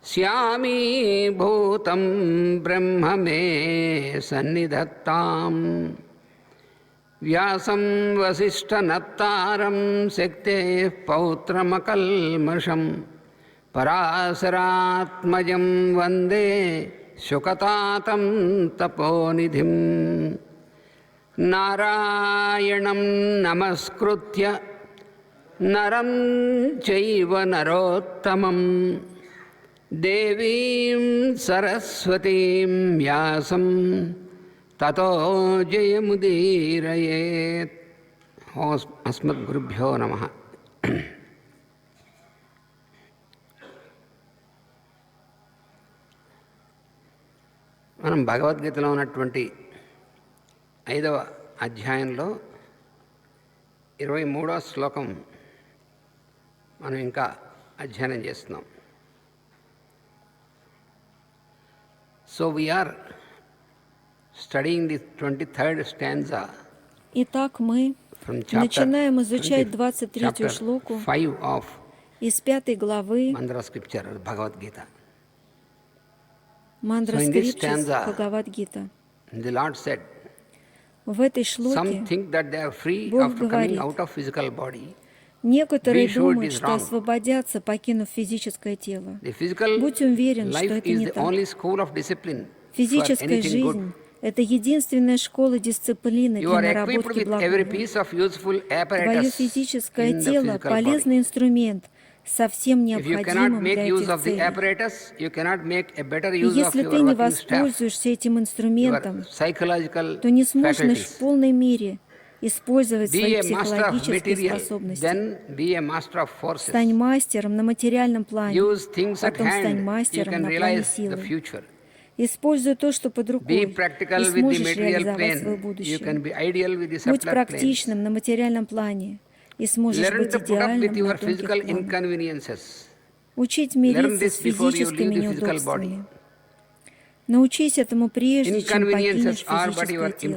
श्यामी भूतं ब्रह्म मे सन्निधत्ताम् व्यासं वसिष्ठनत्तारं शक्तेः पौत्रमकल्मषं पराशरात्मजं वन्दे शुकतातं तपोनिधिं नारायणं नमस्कृत्य नरं चैव नरोत्तमं देवीं सरस्वतीं व्यासं ततो जयमुदीरयेत्. अस्मद्गुरुभ्यो नमः. మనం భగవద్గీతలో ఉన్నటువంటి 5వ అధ్యాయంలో 23వ శ్లోకం మనం ఇంకా అధ్యయనం చేస్తున్నాం. So we're studying the 23rd stanza. Итак, мы начинаем изучать 23-ю шлоку из 5 главы Мандра Скрипчес Бхагавад-гита. В этой шлоке Бог говорит: некоторые думают, что освободятся, покинув физическое тело. Будь уверен, что это не так. Физическая жизнь — это единственная школа дисциплины для наработки благородства. Твое физическое тело — полезный инструмент, совсем необходимым для этих целей. И если ты не воспользуешься этим инструментом, то не сможешь в полной мере использовать свои психологические способности. Стань мастером на материальном плане, потом стань мастером на плане силы. Используй то, что под рукой, и сможешь реализовать свое будущее. Будь практичным на материальном плане, и сможешь быть идеальным на тонких планах. Учить мириться с физическими неудобствами. Научись этому прежде, чем покинешь физическое тело.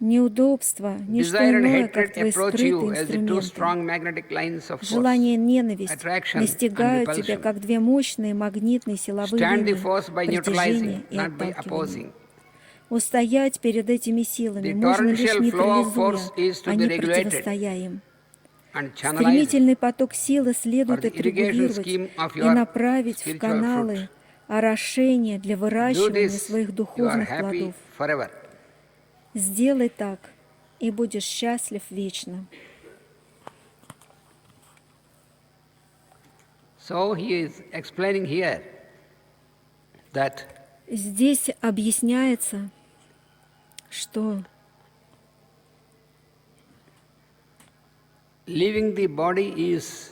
Неудобства — не что иное, как твои скрытые инструменты. Желание и ненависть настигают тебя, как две мощные магнитные силовые линии притяжения и отталкивания. Устоять перед этими силами можно лишь нейтрализуя, а не противостоя им. Стремительный поток силы следует отрегулировать и направить в каналы орошения для выращивания своих духовных плодов. Сделай так, и будешь счастлив вечно. So he is explaining here that здесь объясняется, что leaving the body is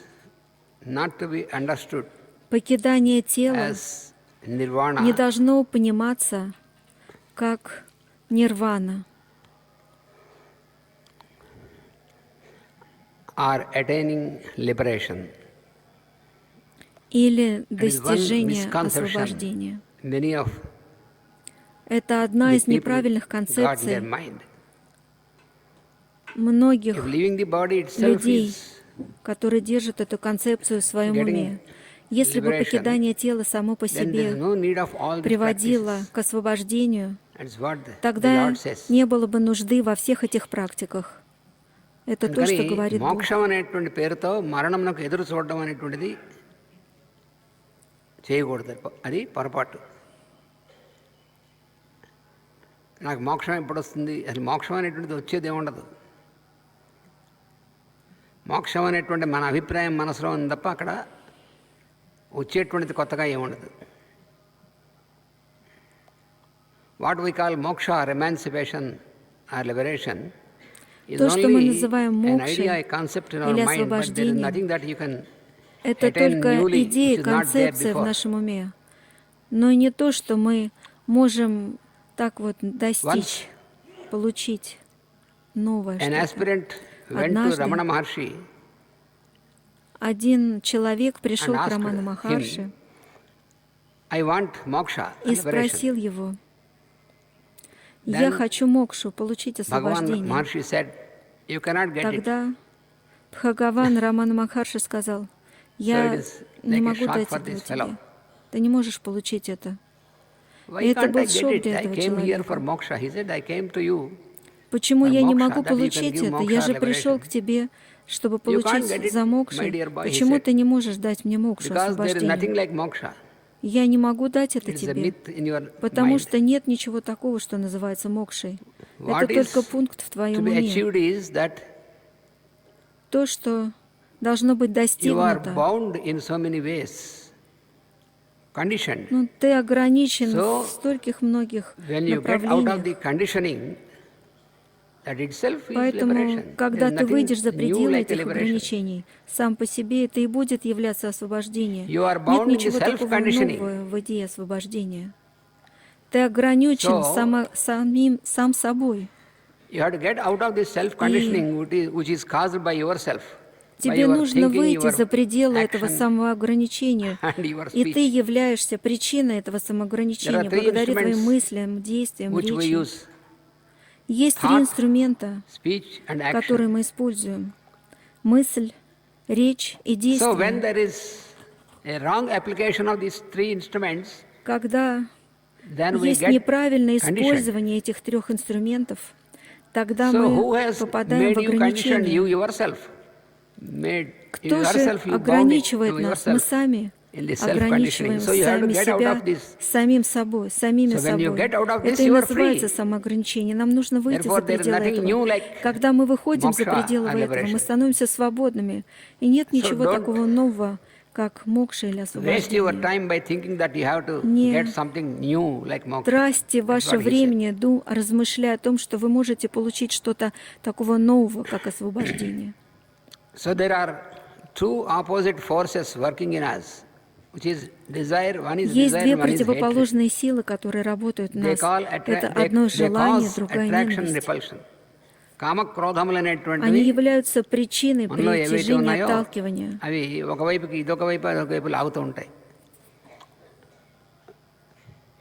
not to be understood покидание тела as nirvana, не должно пониматься как нирвана or attaining liberation. Или достижение освобождения. Это одна из неправильных концепций многих людей, которые держат эту концепцию в своем уме. Если бы покидание тела само по себе приводило к освобождению, тогда не было бы нужды во всех этих практиках. Это то, что говорит Бог. చేయకూడదు, అది పొరపాటు. నాకు మోక్షం ఎప్పుడు వస్తుంది, అసలు మోక్షం అనేటువంటిది వచ్చేది ఏముండదు. మోక్షం అనేటువంటి మన అభిప్రాయం మనసులో ఉంది తప్ప అక్కడ వచ్చేటువంటిది కొత్తగా ఏముండదు. What we call moksha or emancipation or liberation is only an idea, a concept in our mind, but there is nothing that you can это только идея, концепция в нашем уме, но не то, что мы можем так вот достичь, получить новое что-то. Однажды один человек пришел к Раману Махарши и спросил его: «Я хочу мокшу, получить освобождение». Тогда Бхагаван Рамана Махарши сказал: «Я не like a могу shock дать for этого this тебе. fellow. Ты не можешь получить это. Why И это can't I был get шок it? для I этого came here for человека. moksha. He said, I came to you Почему for я не moksha, могу that you can получить give это? Я moksha же пришел liberation. к тебе, чтобы You can't получить get it, за my мокшей. dear boy, he Почему said. ты не можешь дать мне мокшу, Because there is nothing освобождение? like moksha. Я не могу дать это It is a тебе, myth in your потому mind. что нет ничего такого, что называется мокшей. Это What только is пункт в to твоем be уме. achieved is that То, что должно быть you are достигнуто. bound in so many ways, conditioned. Ну, ты ограничен So, в стольких многих when you get out of направлениях. the conditioning, that itself is Поэтому, liberation. когда There is ты nothing выйдешь за new пределы like a этих liberation. ограничений, сам по себе это и будет являться освобождением. You are Нет bound in the ничего такого self-conditioning. нового в идее освобождения. Ты ограничен So, сам собой. You have to get out of this self-conditioning which is caused by yourself, by Тебе your нужно thinking, выйти your за пределы этого action, самоограничения. and your И ты speech, являешься причиной этого самоограничения There are three благодаря твоим instruments мыслям, действиям, which we речи. use: Есть три thought, инструмента, speech, and которые action. мы используем. Мысль, речь и So when действие. there is a wrong application of these three instruments, Когда then we есть get неправильное conditioned. использование этих трех инструментов, тогда So who мы has попадаем в made you conditioned? You ограничения. yourself. Made Кто же yourself, you bound it ограничивает to нас? Мы yourself сами in this ограничиваем self-conditioning. So you have to сами get out себя of this. самим собой, самими So when you собой. get out of this, Это и you are называется free. самоограничение. Нам нужно выйти за Therefore, there is пределы nothing new этого. like Когда мы выходим за moksha пределы and этого, мы liberation. становимся свободными. И нет ничего don't такого нового, как мокша или Waste your освобождение. time by thinking that you have to Не get something new like moksha. Тратьте That's ваше what he said. время, размышляя о том, что вы можете получить что-то такого нового, как освобождение. So there are two opposite forces working in us, which is desire. One is Есть desire, две one is hatred. противоположные силы, которые работают в They нас. call Это одно they желание, cause другая attraction, ненависть. repulsion. కామక్రోధములు Они అనేటువంటివి являются причиной మనలో ఏవైతే притяжения, ఉన్నాయో отталкивания. అవి ఒకవైపుకి ఇదొక వైపు అదొక వైపు లాగుతూ ఉంటాయి.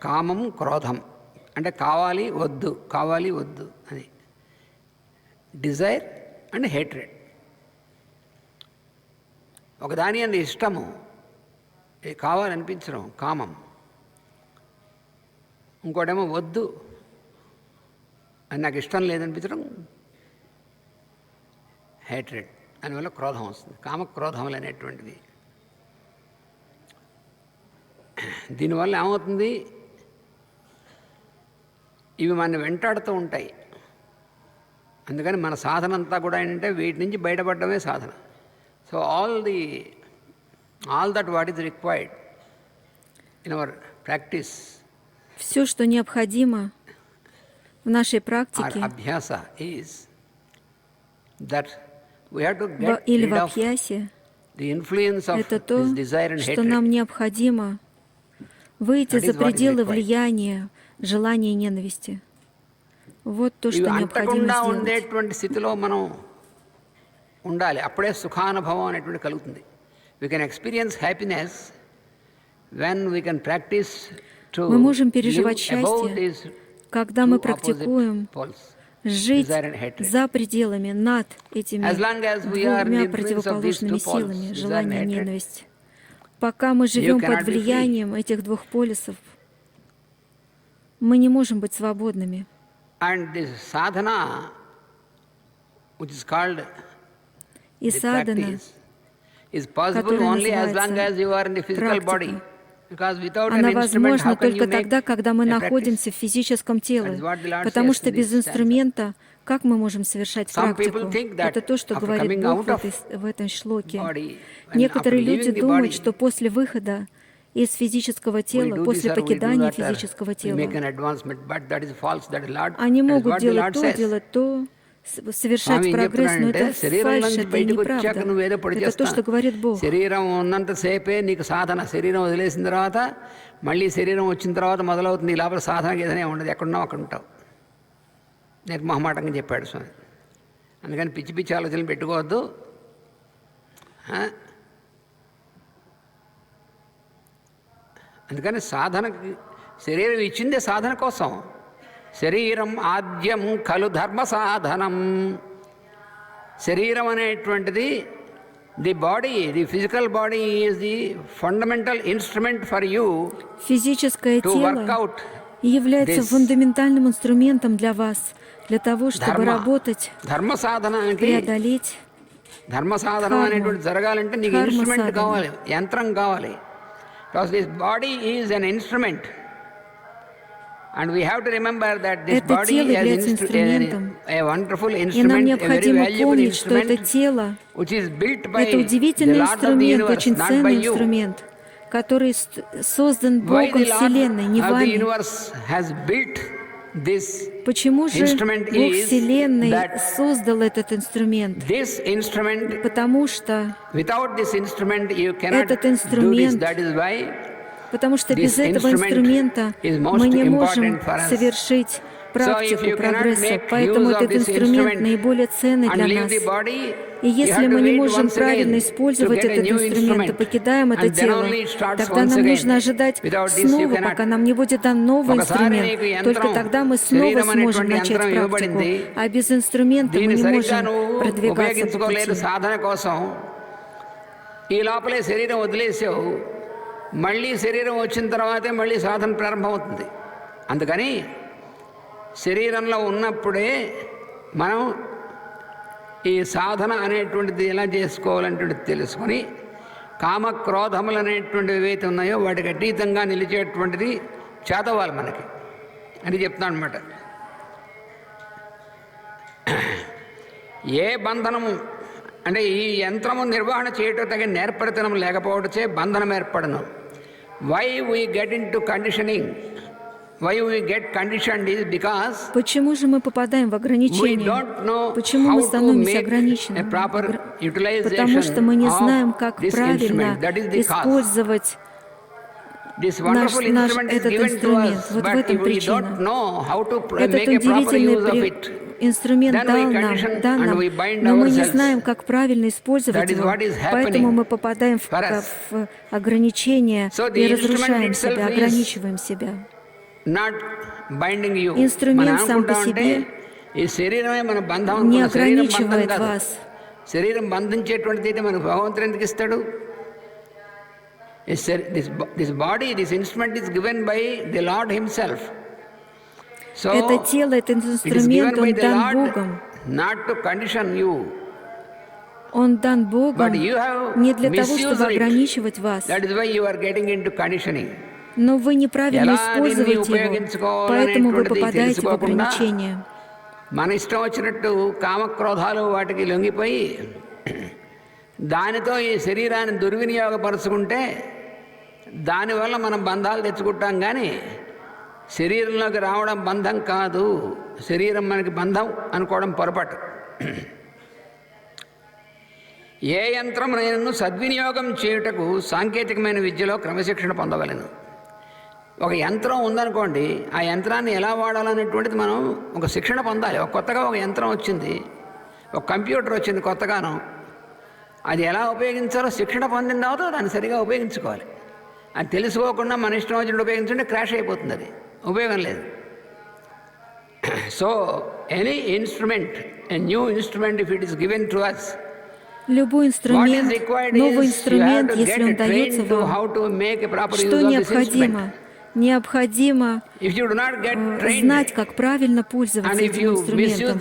కామం క్రోధం అంటే కావాలి వద్దు అని. Desire and hatred. ఒకదాని అండి ఇష్టము, కావాలనిపించడం కామం, ఇంకోటేమో వద్దు అని నాకు ఇష్టం లేదనిపించడం హేట్రెడ్. దానివల్ల క్రోధం వస్తుంది. కామక్రోధములు అనేటువంటిది. దీనివల్ల ఏమవుతుంది, ఇవి మన వెంటాడుతూ ఉంటాయి. అందుకని మన సాధన అంతా కూడా ఏంటంటే వీటి నుంచి బయటపడడమే సాధన. So all that what is required in our practice, Все, что необходимо в нашей our практике abhyasa is that we have to get или в rid of абхьясе, the influence of это то, this desire and что hatred. нам необходимо выйти That за is what is пределы required. влияния, желания и ненависти. Вот то, ఇవి что необходимо అంటకుండా сделать. ఉండేటువంటి స్థితిలో మనం ఉండాలి. అప్పుడే సుఖానుభవం అనేటువంటి కలుగుతుంది. We can experience happiness when we can practice to Мы можем переживать live above счастье, these когда two мы opposite практикуем poles, жить desire and hatred. за пределами, над этими As long as we are in the двумя influence of these противоположными two poles, силами, desire and желание и hatred, ненависть. Пока мы живем cannot под be free. влиянием этих двух полюсов, мы не можем быть свободными. And this sadhana, which is called И the садхана, practice, is possible которая only as long as you are in the physical body. практика, Because without an она instrument, how возможна can you только make тогда, когда мы a находимся в practice? физическом That теле. is what the Lord Потому says что in без this инструмента как мы можем совершать Some практику? people think that Это то, что after говорит coming Бог out в этом шлоке. body, and Некоторые after люди leaving the думают, body, что после выхода из физического we тела, do после this or we do покидания that, or физического we тела, make an advancement, but that is false. That is они that is могут what the Lord делать то, says. делать то, совершать స్వామి ఏం прогресс, но చెప్తున్నాడంటే, это శరీరం фальшь, నుంచి это బయటకు వచ్చాక неправда. నువ్వేదో పొడి Это то, что говорит Бог. శరీరం ఉన్నంతసేపే నీకు సాధన. శరీరం వదిలేసిన తర్వాత మళ్ళీ శరీరం వచ్చిన తర్వాత మొదలవుతుంది. ఈ లోపల సాధన ఏదైనా ఉండదు, ఎక్కడున్నావు అక్కడ ఉంటావు. నిర్మోహమాటంగా చెప్పాడు స్వామి. అందుకని పిచ్చి పిచ్చి ఆలోచనలు పెట్టుకోవద్దు. అందుకని సాధనకి శరీరం ఇచ్చిందే సాధన కోసం. శరీరం ఆద్యం ఖలు ధర్మ సాధనం. శరీరం అనేటువంటిది the body, the physical body is the fundamental instrument for you Физическое to work тело out является this фундаментальным инструментом для вас, для того, чтобы dharma. работать, Dharma sadhanaనికి преодолеть. ధర్మ సాధనం అనేటువంటి జరగాలంటే నీకు Karma ఇన్స్ట్రుమెంట్ sadhana. కావాలి, యంత్రం కావాలి. Because this body is an instrument. And we have to remember that this Это body тело is является инструментом. a wonderful И нам instrument, a very необходимо valuable помнить, что это instrument, тело which is built by — это the удивительный Lord of the инструмент, universe, очень not by ценный you. инструмент, который создан Why Богом the Lord Вселенной, не of the вами. universe has built this Почему же instrument Бог is Вселенной that создал этот инструмент? this instrument, Потому что without this instrument you cannot Этот do this. инструмент That is why без This этого instrument инструмента is most мы не можем important for us. совершить практику you cannot прогресса. make Поэтому use of этот this инструмент instrument наиболее ценный and для leave нас. the body, И you если have to мы не wait можем once правильно again использовать to get a этот new инструмент, то instrument. покидаем это And then тело, only it starts тогда once нам again. нужно ожидать Without this you снова, cannot. пока нам не будет дан новый ఒకసారి నీకు инструмент. యంత్రం, Только тогда мы снова శరీరం сможем అనేటువంటి начать యంత్రం практику. ఇవ్వబడింది. А без инструмента мы దీన్ని не సరిగ్గా можем నువ్వు продвигаться по ఉపయోగించుకోలేదు пути. సాధన కోసం. ఈ లోపలే శరీరం వదిలేసావు, మళ్ళీ శరీరం వచ్చిన తర్వాతే మళ్ళీ సాధన ప్రారంభమవుతుంది. అందుకని శరీరంలో ఉన్నప్పుడే మనం ఈ సాధన అనేటువంటిది ఎలా చేసుకోవాలనేటువంటిది తెలుసుకొని కామక్రోధములు అనేటువంటివి ఏవైతే ఉన్నాయో వాటికి అతీతంగా నిలిచేటువంటిది చేతవాలి మనకి అని చెప్తాను అనమాట. ఏ బంధనము అంటే ఈ యంత్రము నిర్వహణ చేయటం తగిన నేర్పరితనం లేకపోవటచే బంధనం ఏర్పడను. Why we get into conditioning, why we get conditioned is because Почему же мы попадаем в we ограничения? don't know Почему how мы to становимся make a ограниченными? proper Потому что мы не utilization знаем, of как this правильно instrument. That is the cause. использовать This wonderful instrument is этот given to инструмент. us, Вот в but этом if we причина. don't know how to Этот make a proper use of it, инструмент then we дан condition нам, and we bind но мы не ourselves. знаем, как правильно использовать That is его, what is happening поэтому мы попадаем for us. в ограничения So the и instrument разрушаем itself себя, is ограничиваем себя. not binding you. Инструмент మనం сам по అనుకుంటామంటే себе ఈ శరీరమే మన బంధం не అనుకున్న శరీరం బంధం ограничивает కాదు. вас. శరీరం బంధించేటువంటిది అయితే మనకు భగవంతుడు ఎందుకు ఇస్తాడు? This body, this instrument is given by the Lord himself. So Это тело, этот it is инструмент, given by он the дан Lord Богом. not to condition you, Он дан Богом but you have не для того, misused чтобы it. ограничивать вас. That is why you are getting into conditioning. Но вы неправильно ఎలా используете దీన్ని его, ఉపయోగించుకోవాలనేటువంటిది поэтому вы попадаете в తెలుసుకోకుండా ограничения. మన ఇష్టం వచ్చినట్టు కామక్రోధాలు వాటికి లొంగిపోయి దానితో ఈ శరీరాన్ని దుర్వినియోగపరుచుకుంటే దానివల్ల మనం బంధాలు తెచ్చుకుంటాం. కానీ శరీరంలోకి రావడం బంధం కాదు, శరీరం మనకి బంధం అనుకోవడం పొరపాటు. ఏ యంత్రమునైనను సద్వినియోగం చేయుటకు సాంకేతికమైన విద్యలో క్రమశిక్షణ పొందవలెను. ఒక యంత్రం ఉందనుకోండి, ఆ యంత్రాన్ని ఎలా వాడాలనేటువంటిది మనం ఒక శిక్షణ పొందాలి. కొత్తగా ఒక యంత్రం వచ్చింది, ఒక కంప్యూటర్ వచ్చింది కొత్తగాను, అది ఎలా ఉపయోగించాలో శిక్షణ పొందిన తర్వాత దాన్ని సరిగా ఉపయోగించుకోవాలి. అది తెలుసుకోకుండా మన ఇష్టం వచ్చినట్టు ఉపయోగించుంటే క్రాష్ అయిపోతుంది, అది ఉపయోగం లేదు. So any instrument, a new instrument, if it is given to us, Любой инструмент, новый инструмент, если он дается вам, что необходимо? Необходимо знать, как правильно пользоваться этим инструментом.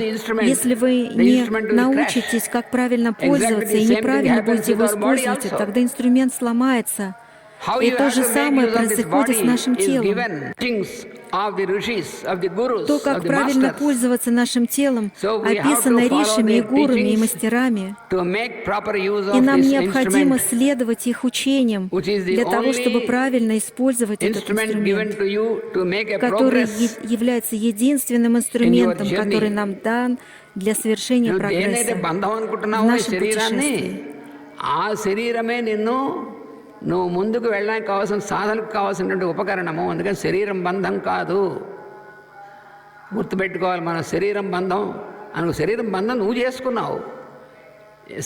Если вы не научитесь, как правильно пользоваться и неправильно будете его использовать, тогда инструмент сломается. И то же самое происходит с нашим телом. То, как правильно пользоваться нашим телом, описано ришами и гурами и мастерами. И нам необходимо следовать их учениям для того, чтобы правильно использовать этот инструмент, который является единственным инструментом, который нам дан для совершения прогресса в нашем путешествии. నువ్వు ముందుకు వెళ్ళడానికి కావాల్సిన సాధనకు కావాల్సినటువంటి ఉపకరణము. అందుకని శరీరం బంధం కాదు, గుర్తుపెట్టుకోవాలి. మన శరీరం బంధం అనుకో, శరీరం బంధం నువ్వు చేసుకున్నావు.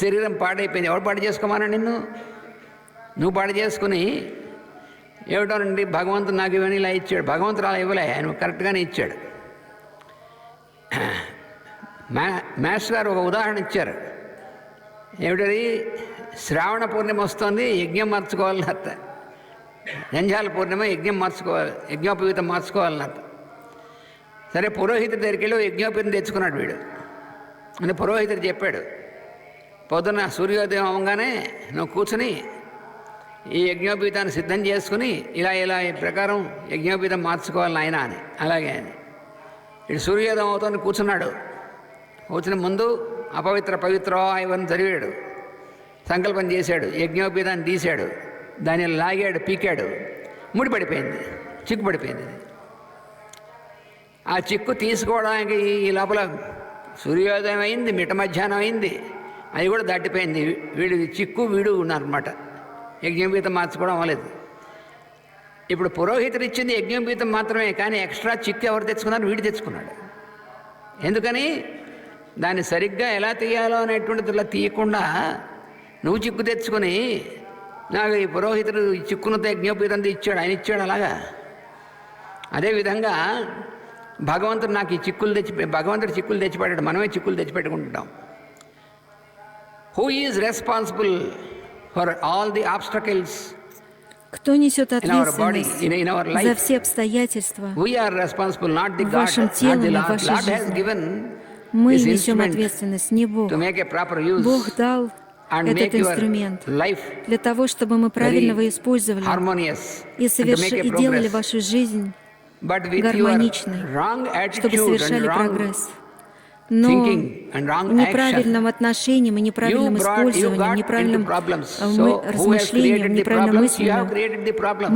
శరీరం పాడైపోయింది, ఎవరు పాడు చేసుకోమన్నా నిన్ను? నువ్వు పాడు చేసుకుని ఏమిటోనండి భగవంతుడు నాకు ఇవన్నీ ఇలా ఇచ్చాడు. భగవంతుడు అలా ఇవ్వలే, ఆయన కరెక్ట్గానే ఇచ్చాడు. మాస్టర్ గారు ఒక ఉదాహరణ ఇచ్చారు. ఏమిటది? శ్రావణ పూర్ణిమ వస్తుంది, యజ్ఞం మార్చుకోవాలని అర్థ. జంజాల పూర్ణిమ యజ్ఞం మార్చుకోవాలి, యజ్ఞోపవీతం మార్చుకోవాలని అర్థం. సరే, పురోహితుడి దగ్గరికి వెళ్ళి యజ్ఞోపవీతం తెచ్చుకున్నాడు వీడు అని పురోహితుడు చెప్పాడు. పొద్దున్న సూర్యోదయం అవ్వగానే నువ్వు కూర్చుని ఈ యజ్ఞోపవీతాన్ని సిద్ధం చేసుకుని ఇలా ఈ ప్రకారం యజ్ఞోపవీతం మార్చుకోవాలని ఆయన అని. అలాగే అని ఇటు సూర్యోదయం అవుతుంది కూర్చున్నాడు. కూర్చుని ముందు అపవిత్ర పవిత్ర ఇవన్నీ చదివాడు, సంకల్పం చేశాడు, యజ్ఞోపవీతాన్ని తీశాడు, దాన్ని లాగాడు, పీకాడు, ముడి పడిపోయింది, చిక్కు పడిపోయింది. ఆ చిక్కు తీసుకోవడానికి ఈ లోపల సూర్యోదయం అయింది, మిట్ట మధ్యాహ్నం అయింది, అది కూడా దాటిపోయింది. వీడు చిక్కు వీడు ఉన్నారన్నమాట. యజ్ఞోపవీతం మార్చుకోవడం అవ్వలేదు. ఇప్పుడు పురోహితుడు ఇచ్చింది యజ్ఞోపవీతం మాత్రమే, కానీ ఎక్స్ట్రా చిక్కు ఎవరు తెచ్చుకున్నారు? వీడు తెచ్చుకున్నాడు. ఎందుకని? దాన్ని సరిగ్గా ఎలా తీయాలో అనేటువంటిది ఇలా తీయకుండా నువ్వు చిక్కు తెచ్చుకొని నాకు ఈ పురోహితుడు చిక్కునతో యజ్ఞోపవీతంతో ఇచ్చాడు, ఆయన ఇచ్చాడు. అలాగా అదేవిధంగా భగవంతుడు నాకు ఈ భగవంతుడు చిక్కులు తెచ్చిపెట్టాడు, మనమే చిక్కులు తెచ్చిపెట్టుకుంటాం. Who is responsible for all the obstacles? Кто несет ответственность за все обстоятельства в вашем теле, в вашей жизни? Мы несем ответственность, не Бог. Бог дал этот инструмент для того, чтобы мы правильно его использовали и делали вашу жизнь гармоничной, чтобы совершали прогресс. Но неправильным отношением и неправильным использованием, неправильным размышлением, неправильным мыслью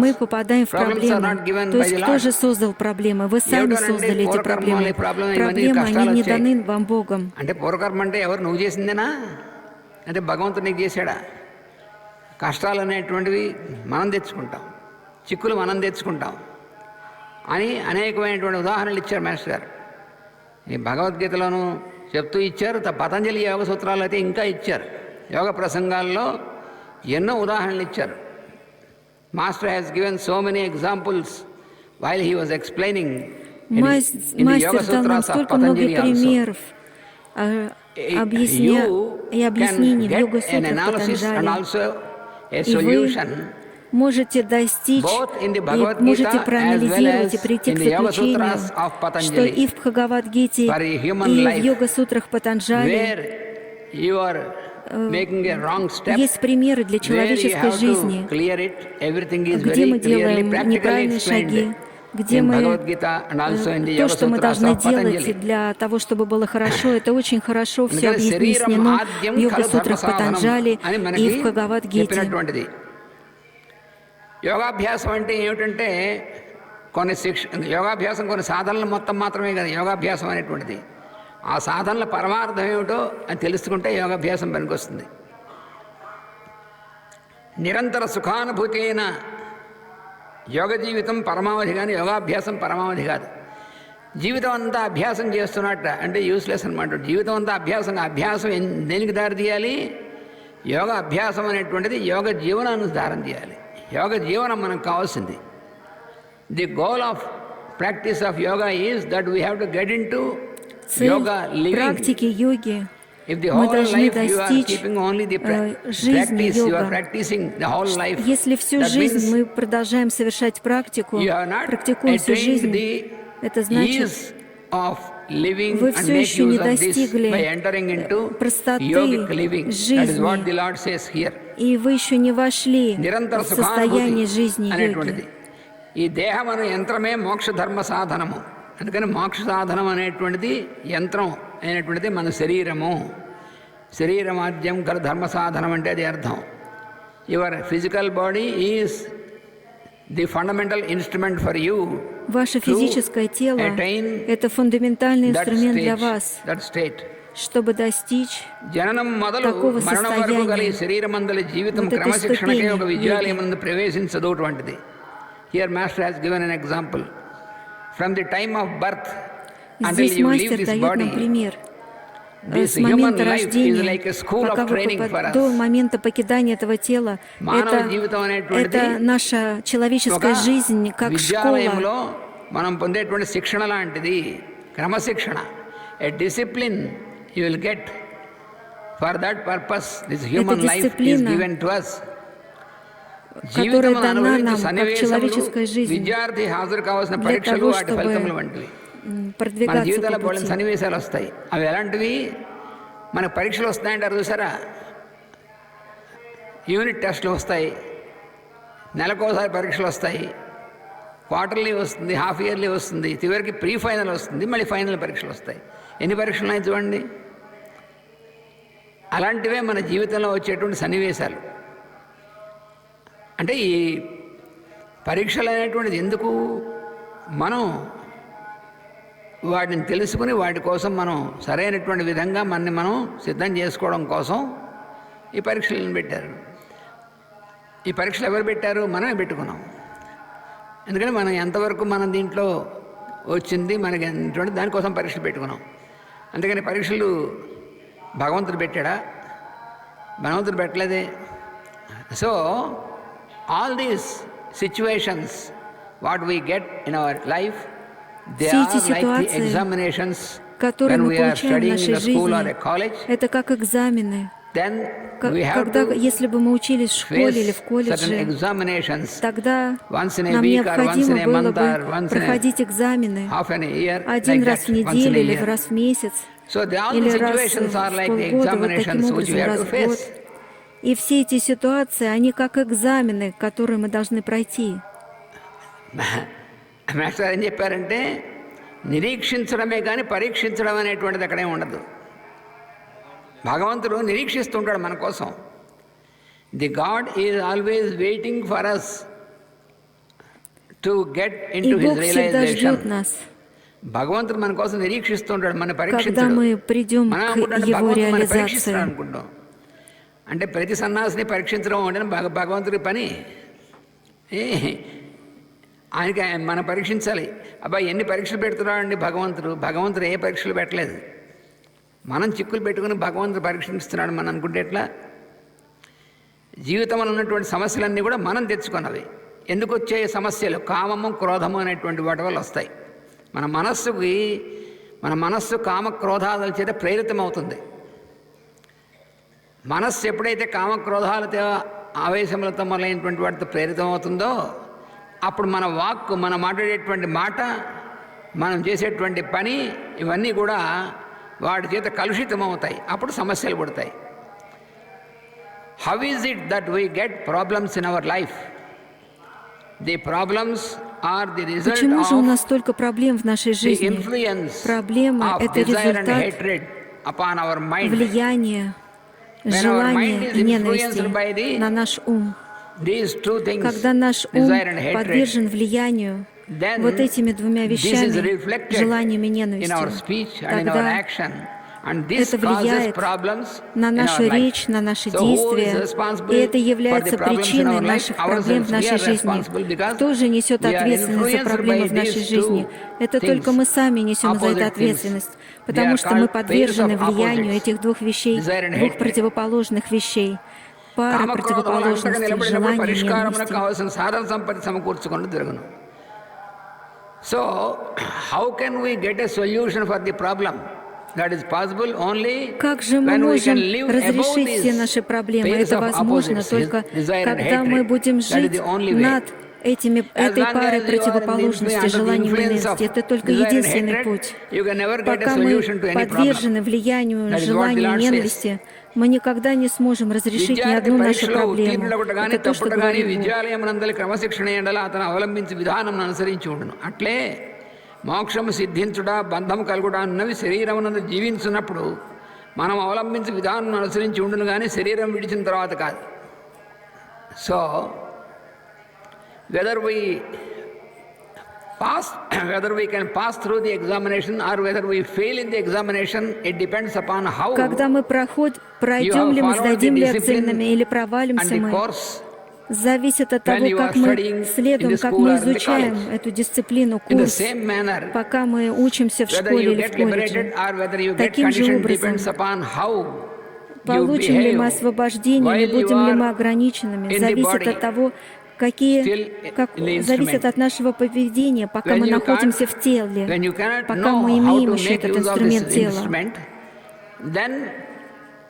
мы попадаем в проблемы. То есть кто же создал проблемы? Вы сами создали эти проблемы. Проблемы, они не даны вам Богом. అంటే పూర్వకర్మ అంటే ఎవరు నువ్వు చేసిందేనా? అంటే భగవంతుడు నీకు చేశాడా? కష్టాలు అనేటువంటివి మనం తెచ్చుకుంటాం, చిక్కులు మనం తెచ్చుకుంటాం అని అనేకమైనటువంటి ఉదాహరణలు ఇచ్చారు మాస్టర్ గారు. ఈ భగవద్గీతలోనూ చెప్తూ ఇచ్చారు, పతంజలి యోగ సూత్రాలు అయితే ఇంకా ఇచ్చారు. యోగ ప్రసంగాల్లో ఎన్నో ఉదాహరణలు ఇచ్చారు. Master has given so many examples while he was explaining in the yoga sutras of Patanjali also. объяснений в йога-сутрах Патанджали. И вы можете достичь, и можете проанализировать и прийти к заключению, что и в Бхагавад-гите, и в йога-сутрах Патанджали есть примеры для человеческой жизни, где мы делаем неправильные шаги, где мы то, что мы должны делать для того, чтобы было хорошо, это очень хорошо все объяснено в йога-сутрах Патанджали и в Бхагавад-гите. యోగాభ్యాసం అంటే ఏమిటంటే యోగాభ్యాసం కొన్ని సాధనలు మొత్తం మాత్రమే కదా యోగాభ్యాసం అనేటువంటిది. ఆ సాధనల పరమార్థం ఏమిటో అని తెలుసుకుంటే యోగాభ్యాసం పనికొస్తుంది. నిరంతర సుఖానుభూతి అయిన యోగ జీవితం పరమావధి కానీ యోగాభ్యాసం పరమావధి కాదు. జీవితం అంతా అభ్యాసం చేస్తున్నట్ట అంటే యూస్లెస్ అనమాట. జీవితం అంతా అభ్యాసం దేనికి దారి తీయాలి? యోగ అభ్యాసం అనేటువంటిది యోగ జీవనాన్ని దారం తీయాలి. యోగ జీవనం మనకు కావాల్సింది. The goal of practice of yoga is that we have to get into yoga living. Практики йоги мы должны достичь жизни йога. Если всю жизнь мы продолжаем совершать практику, практикуем всю жизнь, это значит, вы все еще не достигли простоты жизни, и вы еще не вошли в состояние жизни йоги. ఈ దేహమను యంత్రమే మోక్ష ధర్మ సాధనము. అందుకని మోక్ష సాధనం అనేటువంటిది యంత్రం అయినటువంటిది మన శరీరము. శరీరమాద్యం కల ధర్మ సాధనం అంటే అది అర్థం. Your physical body is the fundamental instrument for you. Ваше физическое тело – это фундаментальный инструмент для вас, чтобы достичь такого состояния, вот этой ступени йоги. Here Master has given an example. From the time of birth until Здесь you мастер leave this дает нам body, пример. this С момента human life is рождения, like a school of пока training for us. до момента покидания этого тела, это наша человеческая жизнь как школа. మనం పొందేటువంటి శిక్షణ లాంటిది, క్రమశిక్షణ. A discipline you will get For that purpose, this human life is дисциплина, given to us. которая జీవితమును дана అనుభవించే нам как సన్నివేశములు человеческая жизнь విద్యార్థి హాజరు కావాల్సిన для పరీక్షలు того, వాటి ఫలితములు чтобы వంటివి. మన продвигаться జీవితాల్లో по బోలెడు пути. సన్నివేశాలు వస్తాయి. అవి ఎలాంటివి? మనకు పరీక్షలు వస్తాయంటారు చూసారా, యూనిట్ టెస్ట్లు వస్తాయి, నెలకోసారి పరీక్షలు వస్తాయి, క్వార్టర్లీ వస్తుంది, హాఫ్ ఇయర్లీ వస్తుంది, చివరికి ప్రీ ఫైనల్ వస్తుంది, మళ్ళీ ఫైనల్ పరీక్షలు వస్తాయి. ఎన్ని పరీక్షలు ఉన్నాయి చూడండి. అలాంటివే మన జీవితంలో వచ్చేటువంటి సన్నివేశాలు. అంటే ఈ పరీక్షలు అనేటువంటిది ఎందుకు? మనం వాటిని తెలుసుకుని వాటి కోసం మనం సరైనటువంటి విధంగా మనని మనం సిద్ధం చేసుకోవడం కోసం ఈ పరీక్షలను పెట్టారు. ఈ పరీక్షలు ఎవరు పెట్టారు? మనమే పెట్టుకున్నాం. ఎందుకంటే మనం ఎంతవరకు మనం దీంట్లో వచ్చింది మనకి ఎంటువంటి దానికోసం పరీక్షలు పెట్టుకున్నాం. అందుకని పరీక్షలు భగవంతుడు పెట్టాడా? భగవంతుడు పెట్టలేదే. So all these situations what we get in our life, they are like the examinations when we are studying in a school or a college. Это как экзамены. Then we have Когда, to если бы мы учились в школе или в certain колледже, examinations тогда once in a нам week or once in необходимо a было month or бы once in проходить экзамены a half an year, один like раз that, в once in неделю a или year. раз в месяц, So all the или раз situations are в like the полгода, вот таким examinations which we образом, have раз to в год. face. И все эти ситуации, они как экзамены, которые мы должны пройти. Master ఏం చెప్పారంటే, నిరీక్షించడమే కానీ పరీక్షించడం అనేటువంటిది అక్కడే ఉండదు. భగవంతుడు నిరీక్షిస్తుంటాడు మన కోసం. The God is always waiting for us to get into И his Бог всегда realisation. ждет нас, భగవంతుడు మన కోసం నిరీక్షిస్తుంటాడు, మన когда పరీక్షించడు. мы придем మనం к అనుకుంటాం Его భగవంతుడు మన పరీక్షిస్తాడు реализации. అనుకుంటాం. అంటే ప్రతి సన్నాసిని పరీక్షించడం అంటే భగవంతుడి పని. ఆయనకి మనం పరీక్షించాలి. అబ్బాయి ఎన్ని పరీక్షలు పెడుతున్నాడండి భగవంతుడు? భగవంతుడు ఏ పరీక్షలు పెట్టలేదు. మనం చిక్కులు పెట్టుకుని భగవంతుడు పరీక్షిస్తున్నాడు మనం అనుకుంటే ఎట్లా? జీవితంలో ఉన్నటువంటి సమస్యలన్నీ కూడా మనం తెచ్చుకున్నవి. ఎందుకు వచ్చే సమస్యలు? కామము క్రోధము అనేటువంటి వాటి వల్ల వస్తాయి. మన మనస్సు కామ క్రోధాల చేత ప్రేరితమవుతుంది. మనస్సు ఎప్పుడైతే కామక్రోధాలతో ఆవేశములతో మొదలైనటువంటి వాటితో ప్రేరితమవుతుందో అప్పుడు మన వాక్కు, మనం మాట్లాడేటువంటి మాట, మనం చేసేటువంటి పని ఇవన్నీ కూడా వాటి చేత కలుషితమవుతాయి. అప్పుడు సమస్యలు పుడతాయి. How is it that we get problems in our life? The problems are the result Почему же у of нас столько проблем в нашей the жизни? influence Проблема of – это desire and результат hatred upon our mind. влияния, When our mind желания is и influenced by ненависти the- на наш ум. These two things, Когда наш ум desire and hatred, подвержен влиянию then вот этими двумя this is вещами, reflected желанием и in our ненавистью, speech and in our тогда action. And this это causes влияет problems на in нашу our life. речь, на наши So who is действия, responsible и это for the является problems in причиной our life? наших проблем Ourselves. в We нашей are жизни. responsible because Кто же несет we are ответственность за influenced проблемы by в нашей these жизни? two Это things, только мы сами несем за opposite это things. ответственность, They потому are что мы called подвержены pairs of влиянию opposites, этих двух вещей, desire and двух hatred. противоположных вещей. Пара కామక్రోధములు అంతగా противоположностей, నిలబడినప్పుడు желания и పరిష్కారమునకు ненависти. కావాల్సిన సాధన సంపత్తి సమకూర్చుకొని తిరుగును. So how can we get a solution for the problem? That is possible only Как же мы when we можем can live above разрешить these все наши проблемы? pairs Это of возможно opposites, только desire and когда hatred. мы будем That is жить the only way. над As этой long парой as you are противоположностей, under the желанием и influence of ненависти. Это только desire and единственный hatred, путь. you can never get a Пока мы solution to any problem. подвержены влиянию, That is what the желанию, Lord says. ненависти, мы никогда не сможем разрешить ни విద్యార్థి одну нашу పరీక్షలో проблему. ఉత్తీర్ణుడొకటి కానీ Это то, что తప్పుట కానీ говорит Бог. విద్యాలయమునందలి క్రమశిక్షణ ఎండల అతను అవలంబించి విధానం అనుసరించి ఉండును. అట్లే మోక్షము సిద్ధించుట, బంధము కలుగుట అన్నవి శరీరమునందు జీవించున్నప్పుడు మనం అవలంబించి విధానం అనుసరించి ఉండును కానీ శరీరం విడిచిన తర్వాత కాదు. So whether we can pass through the examination or whether we fail in the examination, it depends upon how Когда мы пройдем ли мы, сдадим ли экзаменами или and провалимся the мы, course зависит от when того, you как are studying мы in следуем, the как school мы or in the изучаем college. эту дисциплину, In the курс, same manner, пока мы учимся в whether школе you или get в колледже. liberated or whether you get Таким же conditioned образом, depends upon how you получим ли мы behave освобождение, while или you будем ли мы are ограниченными, in the зависит body, от того, still in the зависит instrument. от нашего поведения, пока When мы you находимся can't- в теле, when you cannot пока know мы how имеем to еще make этот use of this инструмент тела. instrument, then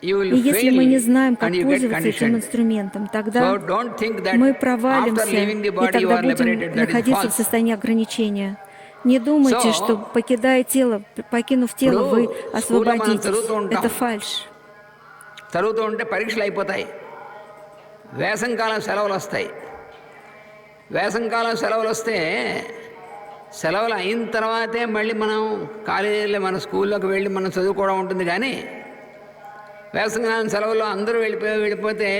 you will И если мы не знаем, как fail and you get пользоваться этим conditioned. инструментом, тогда So don't think that мы after провалимся, leaving the и body you тогда are будем liberated. That is находиться в false. состоянии ограничения. Не думайте, So, что, покидая тело, покинув тело, вы స్కూల్లో మనం освободитесь. చదువుతూ ఉంటాం. Это ఫальш. చదువుతూ ఉంటే పరీక్షలు అయిపోతాయి, వేసంకాలం సెలవులు వస్తాయి. వేసంకాలం సెలవులు వస్తే సెలవులు అయిన తర్వాతే మళ్ళీ మనం కాలేజీలో మన స్కూల్లోకి వెళ్ళి మనం చదువుకోవడం ఉంటుంది. కానీ వేసంకాలం సెలవుల్లో అందరూ వెళ్ళిపోతే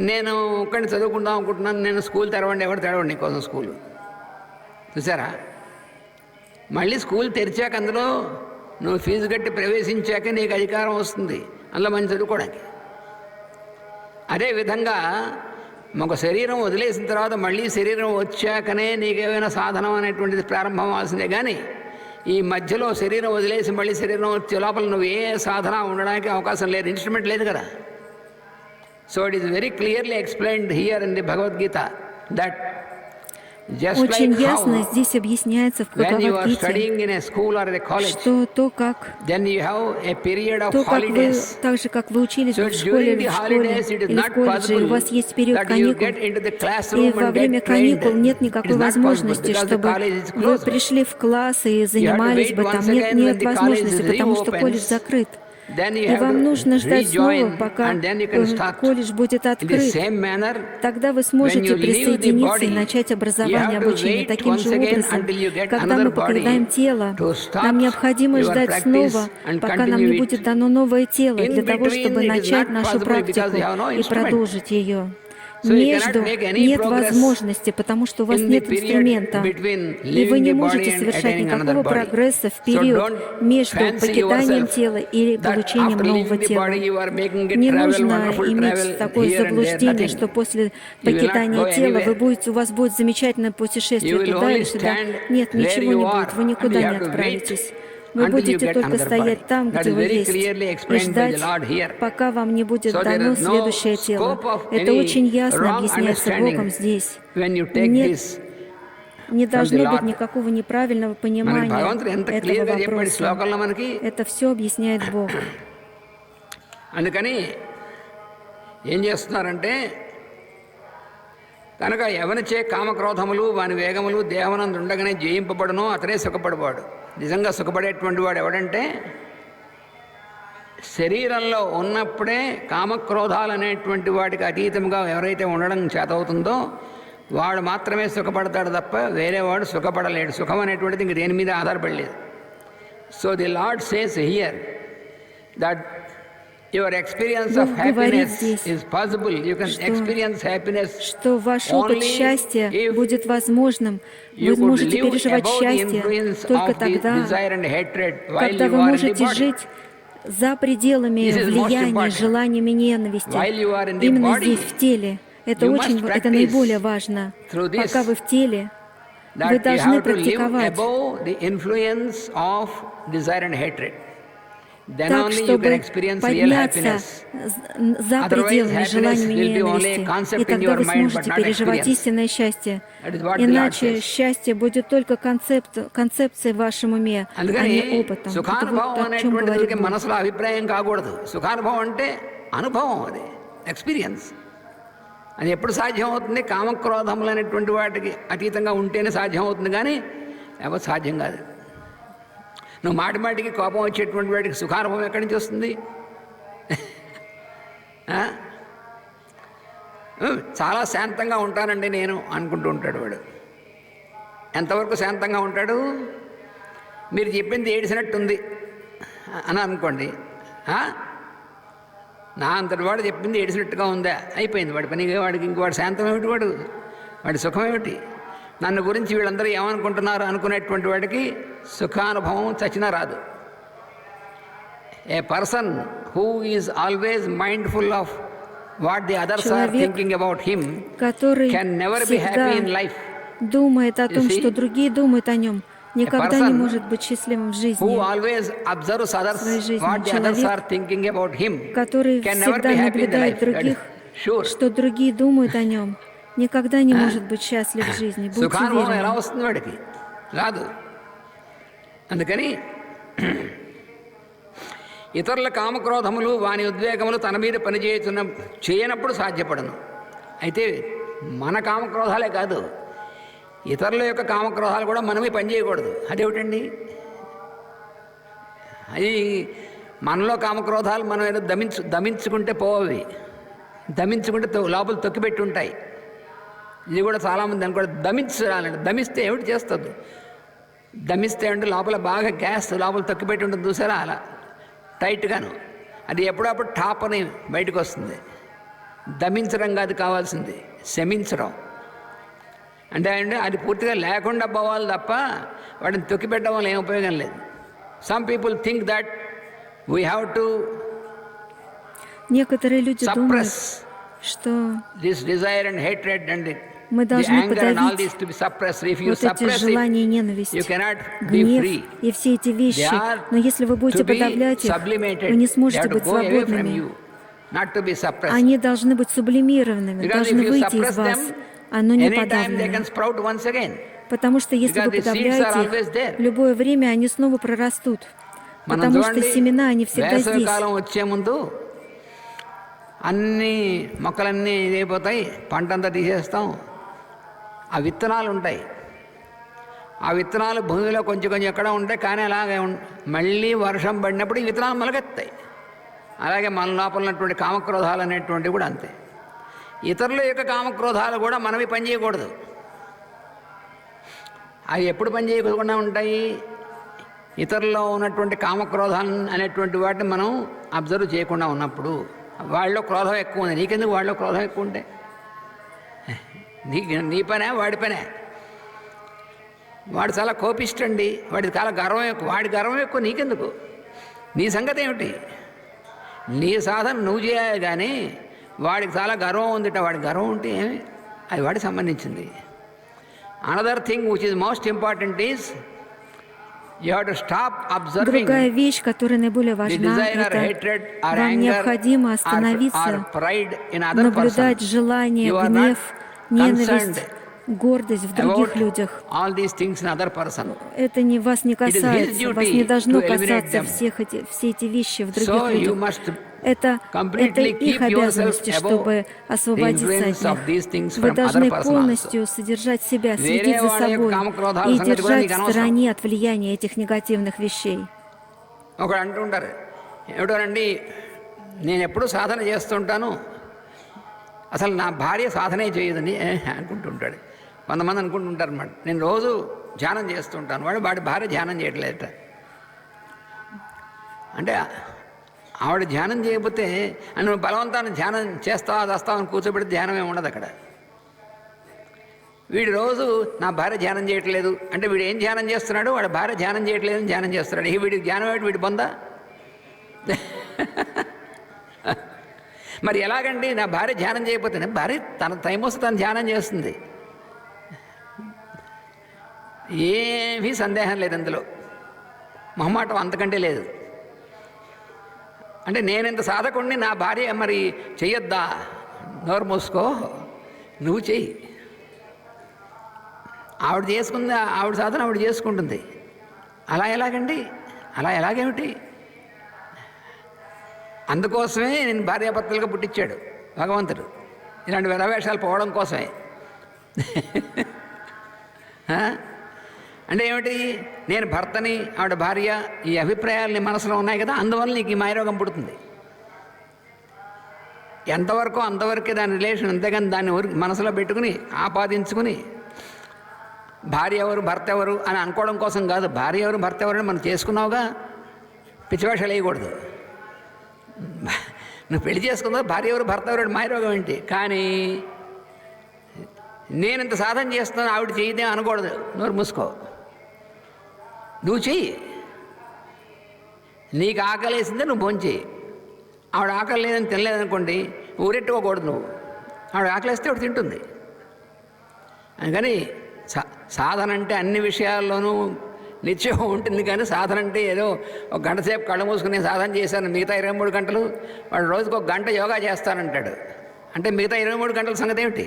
నేను ఒక్కడిని చదువుకుందాం అనుకుంటున్నాను, నేను స్కూల్ తెరవండి, ఎవరు తెరవండి నీకోసం స్కూలు. చూసారా, మళ్ళీ స్కూల్ తెరిచాక అందులో నువ్వు ఫీజు కట్టి ప్రవేశించాక నీకు అధికారం వస్తుంది అందులో మనం చదువుకోవడానికి. అదేవిధంగా ఒక శరీరం వదిలేసిన తర్వాత మళ్ళీ శరీరం వచ్చాకనే నీకేమైనా సాధనం అనేటువంటిది ప్రారంభం అవ్వాల్సిందే. కానీ ఈ మధ్యలో శరీరం వదిలేసి మళ్ళీ శరీరం వచ్చే లోపల నువ్వు ఏ సాధన ఉండడానికి అవకాశం లేదు, ఇన్స్ట్రుమెంట్ లేదు కదా. So it is very clearly explained here in the Bhagavad Gita that Очень ясно здесь объясняется в Бхагавад-гите, что то, как вы, так же, как вы учились в школе или в колледже, и у вас есть период каникул, и во время каникул нет никакой возможности, чтобы вы пришли в класс и занимались бы там. Нет возможности, потому что колледж закрыт. И вам нужно ждать снова, пока колледж будет открыт. Тогда вы сможете присоединиться и начать образование, обучение таким же образом. Когда мы покидаем тело, нам необходимо ждать снова, пока нам не будет дано новое тело, для того, чтобы начать нашу практику и продолжить ее. Между нет возможности, потому что у вас нет инструмента, и вы не можете совершать никакого прогресса в период между покиданием тела и получением нового тела. Не нужно иметь такое заблуждение, что после покидания тела у вас будет замечательное путешествие туда и сюда. Нет, ничего не будет, вы никуда не отправитесь. Вы будете только стоять там, где вы есть, и ждать, пока вам не будет дано следующее тело. Это очень ясно объясняется Богом здесь. Нет, не должно быть никакого неправильного понимания этого вопроса. Это все объясняет Бог. అందుకని ఏం చేస్తున్నారంటే కనుక ఎవరిచే కామక్రోధములు వాని వేగములు దేహమునందు ఉండగానే జయింపబడునో అతనే సుఖపడవాడు. నిజంగా సుఖపడేటువంటి వాడు ఎవడంటే శరీరంలో ఉన్నప్పుడే కామక్రోధాలు అనేటువంటి వాటికి అతీతంగా ఎవరైతే ఉండడం చేతవుతుందో వాడు మాత్రమే సుఖపడతాడు తప్ప వేరే వాడు సుఖపడలేడు. సుఖం అనేటువంటిది ఇంక దేని మీద ఆధారపడలేదు. So the Lord says here that your experience of happiness is possible. You can experience happiness что ваш опыт счастья будет возможным. Вы сможете переживать счастье только тогда, когда вы можете жить за пределами влияния, желаниями, ненависти. Именно здесь, в теле. Это наиболее важно. Пока вы в теле, вы должны практиковать так, чтобы подняться за пределами желаниями и ненависти, и тогда вы сможете переживать истинное счастье. Иначе счастье будет только концепцией в вашем уме, а не опытом. Это вот о чем говорит Бог. మనసులో అభిప్రాయం కాకూడదు. సుఖానుభవం అంటే అనుభవం, అది ఎక్స్పీరియన్స్. అది ఎప్పుడు సాధ్యం అవుతుంది? కామక్రోధములు అనేటువంటి వాటికి అతీతంగా ఉంటేనే సాధ్యం అవుతుంది, కానీ ఎవరు సాధ్యం కాదు. నువ్వు మాటిమాటికి కోపం వచ్చేటువంటి వాడికి సుఖానుభవం ఎక్కడి నుంచి వస్తుంది? చాలా శాంతంగా ఉంటానండి నేను అనుకుంటూ ఉంటాడు వాడు. ఎంతవరకు శాంతంగా ఉంటాడు? మీరు చెప్పింది ఏడిసినట్టుంది అని అనుకోండి. నా అంతటి వాడు చెప్పింది ఏడిసినట్టుగా ఉందా, అయిపోయింది వాడి పని. వాడికి ఇంకవాడు శాంతం ఏమిటి, వాడి సుఖం ఏమిటి? నన్ను గురించి వీళ్ళందరూ ఏమనుకుంటున్నారు అనుకునేటువంటి వాడికి సుఖానుభవం చచ్చినా రాదు. A person who is always mindful of what the others are thinking about him can never be happy in life. Думает о том, что другие думают о нем, никогда не может быть счастливым в жизни. Who always observes others what the others are thinking about him, который всегда наблюдает других, что другие думают о нем, никогда не может быть счастлив в жизни. Будьте уверены. అందుకని ఇతరుల కామక్రోధములు వాని ఉద్వేగములు తన మీద చేయనప్పుడు సాధ్యపడను. అయితే మన కామక్రోధాలే కాదు, ఇతరుల యొక్క కామక్రోధాలు కూడా మనమే పనిచేయకూడదు. అదేమిటండి? అది మనలో కామక్రోధాలు మనం ఏదో దమించుకుంటే పోవి, దమించుకుంటే లోపల తొక్కిపెట్టి ఉంటాయి. ఇది కూడా చాలామంది దాన్ని కూడా దమించాలండి. దమిస్తే ఏమిటి చేస్తుంది? దమిస్తే అంటే లోపల బాగా గ్యాస్ లోపల తొక్కిపెట్టి ఉంటుంది చూసారా, అలా టైట్గాను. అది ఎప్పుడప్పుడు టాప్ అని బయటకు వస్తుంది. దమించడం కాదు కావాల్సింది, శమించడం. అంటే అది పూర్తిగా లేకుండా పోవాలి తప్ప వాటిని తొక్కిపెట్టడం వల్ల ఏం ఉపయోగం లేదు. Some people think that we have to Некоторые люди думают, что this desire and hatred and мы the должны anger and all this подавить to be suppressed. If you вот эти suppress желания и it, ненависть, you cannot be гнев free. и все эти вещи. They are Но если вы будете to be подавлять их, sublimated. вы не They сможете have to быть go away from свободными. you, not to be suppressed. Они должны быть сублимированными, Because должны if you выйти из suppress вас, them, но не anytime they can подавлены. sprout once again. Потому что если Because вы the seeds are подавляете always there. их, в любое время они снова прорастут. మనం Потому что చూడండి, семена, они всегда వేసవి здесь. కాలం వచ్చే ముందు అన్ని మొక్కలన్నీ ఇదైపోతాయి, పంటంతా తీసేస్తాం. ఆ విత్తనాలు ఉంటాయి, ఆ విత్తనాలు భూమిలో కొంచెం కొంచెం ఎక్కడ ఉంటాయి, కానీ అలాగే మళ్ళీ వర్షం పడినప్పుడు ఈ విత్తనాలు మొలకెత్తాయి. అలాగే మన లోపల ఉన్నటువంటి కామక్రోధాలు అనేటువంటివి కూడా అంతే. ఇతరుల యొక్క కామక్రోధాలు కూడా మనవి పనిచేయకూడదు. అవి ఎప్పుడు పనిచేయకుండా ఉంటాయి? ఇతరుల్లో ఉన్నటువంటి కామక్రోధాలు అనేటువంటి వాటిని మనం అబ్జర్వ్ చేయకుండా ఉన్నప్పుడు. వాళ్ళలో క్రోధం ఎక్కువ ఉంది, నీకెందుకు వాళ్ళలో క్రోధం ఎక్కువ ఉంటే? నీ పనే వాడి పనే. వాడు చాలా కోపిష్టండి, వాడి చాలా గర్వం ఎక్కువ, వాడి గర్వం ఎక్కువ, నీకెందుకు? నీ సంగతి ఏమిటి? నీ సాధన నువ్వు చేయాలి, కానీ వాడికి చాలా గర్వం ఉందిట. వాడి గర్వం ఉంటే ఏమి, అది వాడికి సంబంధించింది. Another thing which is most important is you have to stop observing. Другая вещь, которая наиболее важна, это вам необходимо остановиться, наблюдать желание, гнев, ненависть, гордость в других людях. Это вас не касается, вас не должно касаться все эти вещи в других людях. Это их обязанности, чтобы освободиться от них. Вы должны полностью содержать себя, следить за собой и держать в стороне от влияния этих негативных вещей. ఒకడు అంటుంటారు, ఏమిటోనండి, నేను ఎప్పుడు సాధన చేస్తుంటాను, అసలు నా భార్య సాధనే చేయదని అనుకుంటుంటాడు. కొంతమంది అనుకుంటుంటారు అన్నమాట, నేను రోజు ధ్యానం చేస్తుంటాను, వాడి భార్య ధ్యానం చేయట్లేదట. అంటే ఆవిడ ధ్యానం చేయకపోతే నువ్వు బలవంతాన్ని ధ్యానం చేస్తావని కూర్చోబెడితే ధ్యానం ఏమి ఉండదు అక్కడ. వీడు రోజు నా భార్య ధ్యానం చేయట్లేదు అంటే వీడు ఏం ధ్యానం చేస్తున్నాడు? వాడి భార్య ధ్యానం చేయట్లేదని ధ్యానం చేస్తున్నాడు. వీడికి ధ్యానం ఏమిటి? వీడి బొందా? మరి ఎలాగండి? నా భార్య ధ్యానం చేయకపోతే, భార్య తన టైం వస్తే తను ధ్యానం చేస్తుంది, ఏమీ సందేహం లేదు అందులో, మొహమాటం అంతకంటే లేదు. అంటే నేనెంత సాధకుడిని, నా భార్య మరి చెయ్యొద్దా? నోరు మూసుకో, నువ్వు చెయ్యి. ఆవిడ చేసుకుంది, ఆవిడ సాధన ఆవిడ చేసుకుంటుంది. అలా ఎలాగండి? అలా ఎలాగేమిటి? అందుకోసమే నేను భార్యాభర్తలుగా పుట్టించాడు భగవంతుడు, ఇలాంటి వెరవేషాలు పోవడం కోసమే. అంటే ఏమిటి? నేను భర్తని, ఆవిడ భార్య, ఈ అభిప్రాయాలు నీ మనసులో ఉన్నాయి కదా, అందువల్ల నీకు ఈ మాయరోగం పుడుతుంది. ఎంతవరకు అంతవరకే దాని రిలేషన్, అంతేగాని దాన్ని మనసులో పెట్టుకుని ఆపాదించుకుని భార్య ఎవరు భర్త ఎవరు అని అనుకోవడం కోసం కాదు. భార్య ఎవరు భర్త ఎవరు అని మనం చేసుకున్నావుగా, పిచ్చివేషాలు వేయకూడదు. నువ్వు పెళ్లి చేసుకున్నావు, భార్య ఎవరు భర్త ఎవరు మాయరోగం ఏంటి? కానీ నేనింత సాధన చేస్తున్నాను, ఆవిడ చేయదే అనకూడదు. నోరు మూసుకో, నువ్వు చెయ్యి. నీకు ఆకలి వేసిందే నువ్వు భోంచేయి. ఆవిడ ఆకలి లేదని తినలేదనుకోండి, ఊరెట్టుకోకూడదు. నువ్వు ఆవిడ ఆకలి వేస్తే ఆవిడ తింటుంది. అందుకని సాధన అంటే అన్ని విషయాల్లోనూ నిత్యం ఉంటుంది. కానీ సాధన అంటే ఏదో ఒక గంట సేపు కళ్ళు మూసుకుని సాధన చేశాను, మిగతా 23 గంటలు వాడు రోజుకు 1 గంట యోగా చేస్తానంటాడు. అంటే మిగతా 23 గంటల సంగతి ఏమిటి?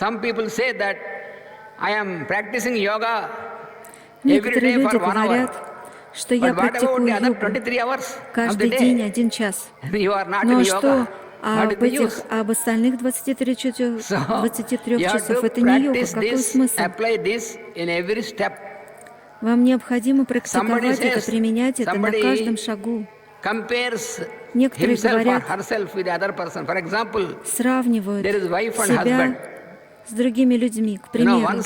Some people say that I am practising yoga Некоторые люди говорят, что я But what about практикую the other йогу 23 hours of каждый the день day? 1 час. You are not Ну in а что yoga. What is the use? об остальных 23 So, you have часов? to Это не йога. practice Какой this, смысл? apply this in every step. Вам необходимо Somebody практиковать это, says, применять это на somebody каждом шагу. compares Некоторые himself or говорят, herself with the other person. For example, сравнивают there is wife and себя husband. с другими людьми. К You know, примеру,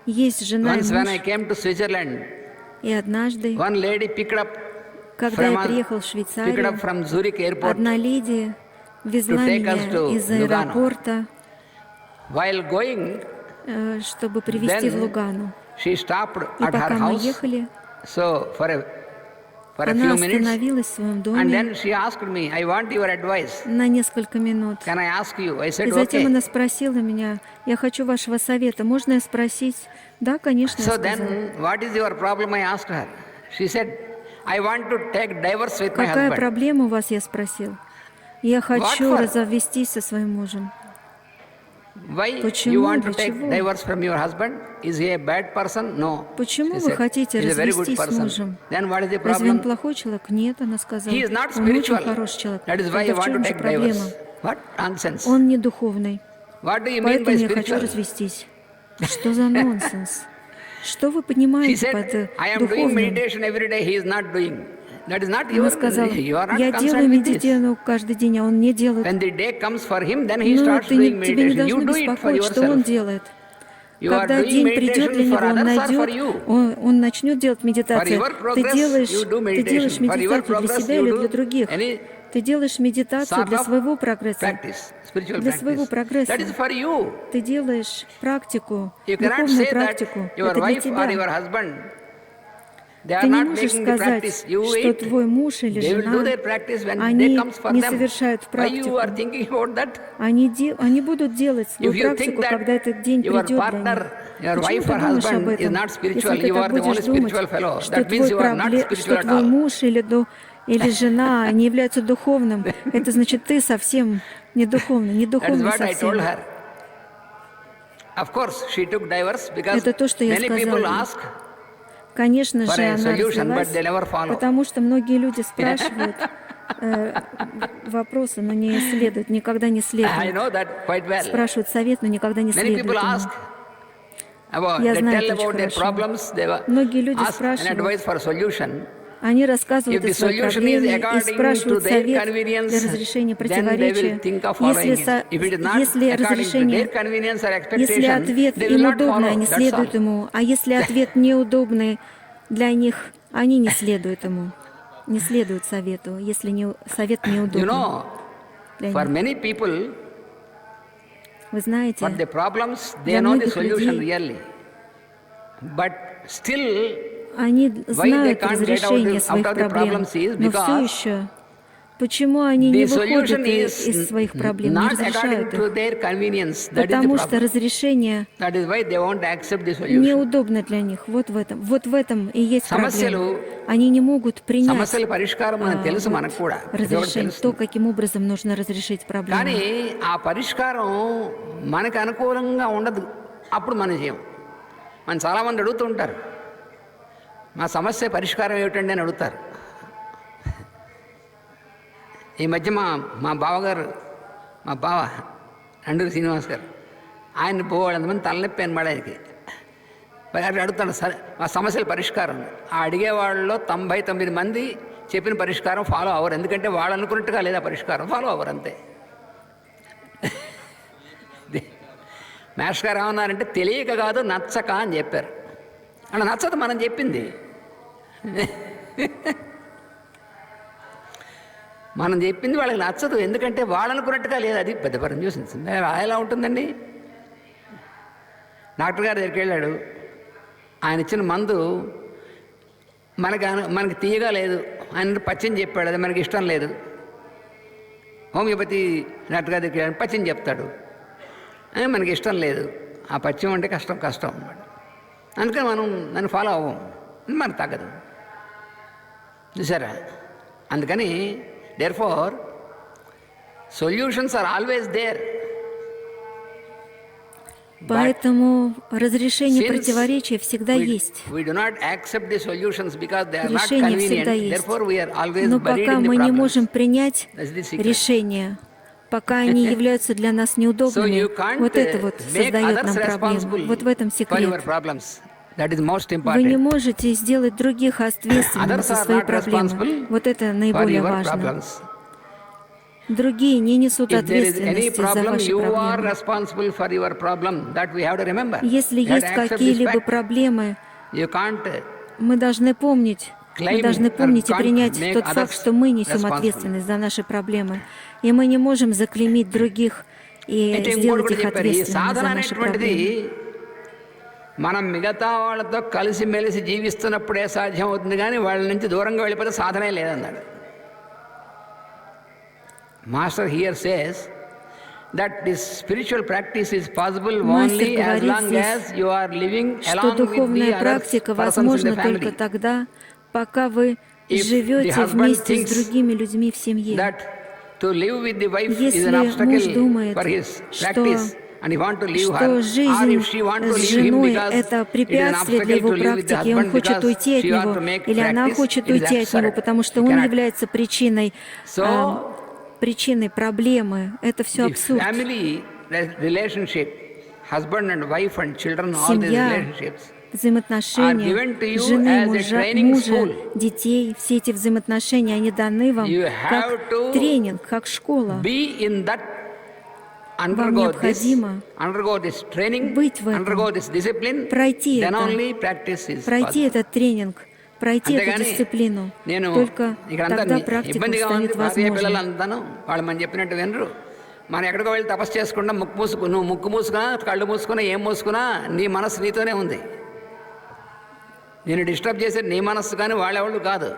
есть жена и once when I муж, came to Switzerland, и однажды, one lady picked up когда from, я приехал в picked Швейцарию, up from Zurich airport одна леди везла to take меня us to из Lugano. аэропорта, While going, чтобы привезти в then Лугану. she stopped И at her пока мы house. ехали, So for a она few minutes, остановилась в своем and доме then she asked me, "I want your advice. на несколько минут. Can I ask you?" I И said, затем "Okay." она спросила меня, я хочу вашего совета, можно я спросить? Да, конечно, я So сказала. then, what is your problem? I asked her. She said, "I want to take divorce with my Какая husband." проблема у вас, я спросил. Я хочу for? развестись со своим мужем. Why Почему? you want to Для take чего? divorce from your husband? Is he a bad person? No. Почему She вы said, хотите "He's a very good развестись с person." мужем? Then what is the Разве он problem? плохой человек? Нет, она сказала. He is not Он очень spiritual. хороший человек. That is why Тогда you в want чем to же take проблема? divorce. What nonsense? Он не духовный, What do you mean поэтому by я хочу spiritual? развестись. Что за нонсенс? Что вы She понимаете said, под "I am doing духовным? meditation every day. He is not doing." That is not your. Она сказала, You are not я делаю concerned with this. медитацию каждый день, а он не делает. When the day comes for him, then he Но starts тебе doing не meditation. You должно do it for беспокоить, что он yourself. делает. You are Когда doing день придет для meditation него, for он others or найдет, for you. он начнет делать медитацию. For your progress, Ты делаешь you do meditation. медитацию For your для progress, себя you или do для других. any Ты делаешь медитацию sort для of своего прогресса. practice, spiritual Для своего practice. прогресса. That is for you. Ты делаешь практику, You cannot духовную say практику. that your Это для wife or тебя. your husband, they are Ты не not можешь making the сказать, practice. You что wait. твой муж или They will do жена, their practice when day они comes for не them. совершают Why you практику. are thinking about that? Они будут делать свою If you think практику, когда that этот день your придет для partner, них. your Почему wife ты or думаешь об husband is этом? not spiritual, Если ты you так are the only будешь думать, spiritual fellow. что That means you are not spiritual at твой all. муж или жена не являются духовным, это значит, ты совсем не духовный, не That is духовный what I told совсем. her. Of course, she took divorce because Это то, что я many сказала people ей. ask Конечно for же, a она solution, but развелась, they never follow. потому что многие люди спрашивают вопросы, но не следуют, никогда не I следуют. know that quite well. Спрашивают совет, но никогда не Many people следуют ему. ask about, Я they знаю tell это очень about their хорошо. problems, they Многие люди ask an спрашивают. advice for a solution. Они рассказывают If о the своей solution is проблеме и according спрашивают to their совет convenience, для разрешения then they will противоречия. think of following Если, it. If it is not если according to their разрешение, convenience or если expectation, ответ they will им not удобный, follow. они That's следуют all. ему. А если ответ неудобный для них, они не следуют ему. Не следуют совету, если совет You неудобный know, для for них. many people, Вы знаете, for the problems, they для know the многих solution людей really. But still, они they знают can't get разрешение out своих of the проблем, problems is но все because еще, почему они не the выходят solution is из своих проблем, не not according разрешают to их? their convenience. That is the Потому что problem. разрешение That is why they won't accept the solution. неудобно для них. Вот в этом и есть проблема. సమస్యలు Они не могут принять సమస్యల పరిష్కారం మనకు తెలుసు మనకు కూడా ఇది ఒకటి разрешение, తెలుసు. то, каким образом нужно разрешить проблему. కానీ ఆ పరిష్కారం మనకు అనుకూలంగా ఉండదు అప్పుడు మనం చేయం. మనం చాలామంది అడుగుతూ ఉంటారు, మా సమస్య పరిష్కారం ఏమిటండి అని అడుగుతారు. ఈ మధ్య మా బావగారు, మా బావ అండూరి శ్రీనివాస్ గారు, ఆయన పోవాడంతమంది తలనొప్పి అనమాట ఆయనకి. అక్కడ అడుగుతాను, సరే మా సమస్యల పరిష్కారం. ఆ అడిగేవాళ్ళలో 99 మంది చెప్పిన పరిష్కారం ఫాలో అవ్వరు. ఎందుకంటే వాళ్ళు అనుకున్నట్టుగా లేదా పరిష్కారం ఫాలో అవ్వరు అంతే. మాస్టర్ గారు ఏమన్నారంటే తెలియక కాదు నచ్చక అని చెప్పారు. అలా నచ్చదు మనం చెప్పింది. మనం చెప్పింది వాళ్ళకి నచ్చదు, ఎందుకంటే వాళ్ళు అనుకున్నట్టుగా లేదు. అది పెద్ద పరం చూసింది. ఎలా ఉంటుందండి? డాక్టర్ గారి దగ్గరికి వెళ్ళాడు, ఆయన ఇచ్చిన మందు మనకి తీయగా లేదు, ఆయన పచ్చిని చెప్పాడు, అది మనకి ఇష్టం లేదు. హోమియోపతి డాక్టర్ గారి దగ్గరికి వెళ్ళాడు, పచ్చిని చెప్తాడు, మనకి ఇష్టం లేదు. ఆ పచ్చిం అంటే కష్టం అన్నమాట. అందుకని మనం దాన్ని ఫాలో అవ్వం, మనకు తగ్గదు. చూసారా? అందుకని therefore solutions are always there. Поэтому разрешение противоречия всегда есть. We do not accept the solutions because they are not Решение всегда convenient. есть. Therefore, we are always Но buried пока in the мы не problems. можем принять That's the secret. решения, пока они являются для нас So неудобными, you can't вот это вот make создает нам others проблемы. responsible Вот в этом for your секрет. problems. That is most Вы не important. можете сделать других ответственными Others за are свои not проблемы. responsible Вот это for наиболее your важно. problems. Другие не несут If there is any ответственности за problem, ваши you are проблемы. responsible for your problem. That we have to remember. Если You have to есть accept this какие-либо fact. проблемы, You can't мы должны помнить и can't принять make тот others факт, что мы несем responsible. ответственность за наши проблемы. И мы не можем заклеймить других и అంటే ఇంకోటి сделать కూడా их చెప్పారు, ఈ ответственными సాధన за наши అనేటువంటిది проблемы. మనం మిగతా వాళ్ళతో కలిసిమెలిసి జీవిస్తున్నప్పుడే సాధ్యం అవుతుంది, కానీ వాళ్ళ నుంచి దూరంగా వెళ్ళిపోతే సాధనే లేదన్నాడు. Master here says that this spiritual practice is possible only as long as you are living Что along with the духовная other практика persons in возможна the только family. тогда, пока вы If the живете husband вместе с thinks другими людьми в семье. That to live with the wife is Если an муж obstacle думает, for his что practice and he want to leave her, что or жизнь if she want to с leave him женой because — это it is an препятствие для obstacle его to live with the практики, и он husband хочет because уйти от she want него, to make или она practice, хочет it is уйти от него, absurd. потому что You он cannot. является причиной проблемы. Это все The абсурд. family relationship, husband and wife and children, all these Семья, relationships взаимоотношения are given to you жены, as a training мужа, school. детей, все эти взаимоотношения, они даны вам You как have to тренинг, как школа. be in that, Вам undergo необходимо this training, быть в этом, undergo this discipline, пройти then это, only practice is пройти possible. этот тренинг, пройти эту అంతేగాని дисциплину. నేను Только ఇక్కడంతా тогда практика ఇబ్బందిగా ఉంది, станет భార్య పిల్లలు возможной. అంతాను వాళ్ళు మనం చెప్పినట్టు వినరు. మనం ఎక్కడికో వెళ్ళి తపస్సు చేసుకుంటా నువ్వు ముక్కు మూసుకున్నా కళ్ళు మూసుకున్నా ఏం మూసుకున్నా నీ మనసు నీతోనే ఉంది. నేను డిస్టర్బ్ చేసేది నీ మనస్సు కానీ వాళ్ళెవళ్ళు కాదు.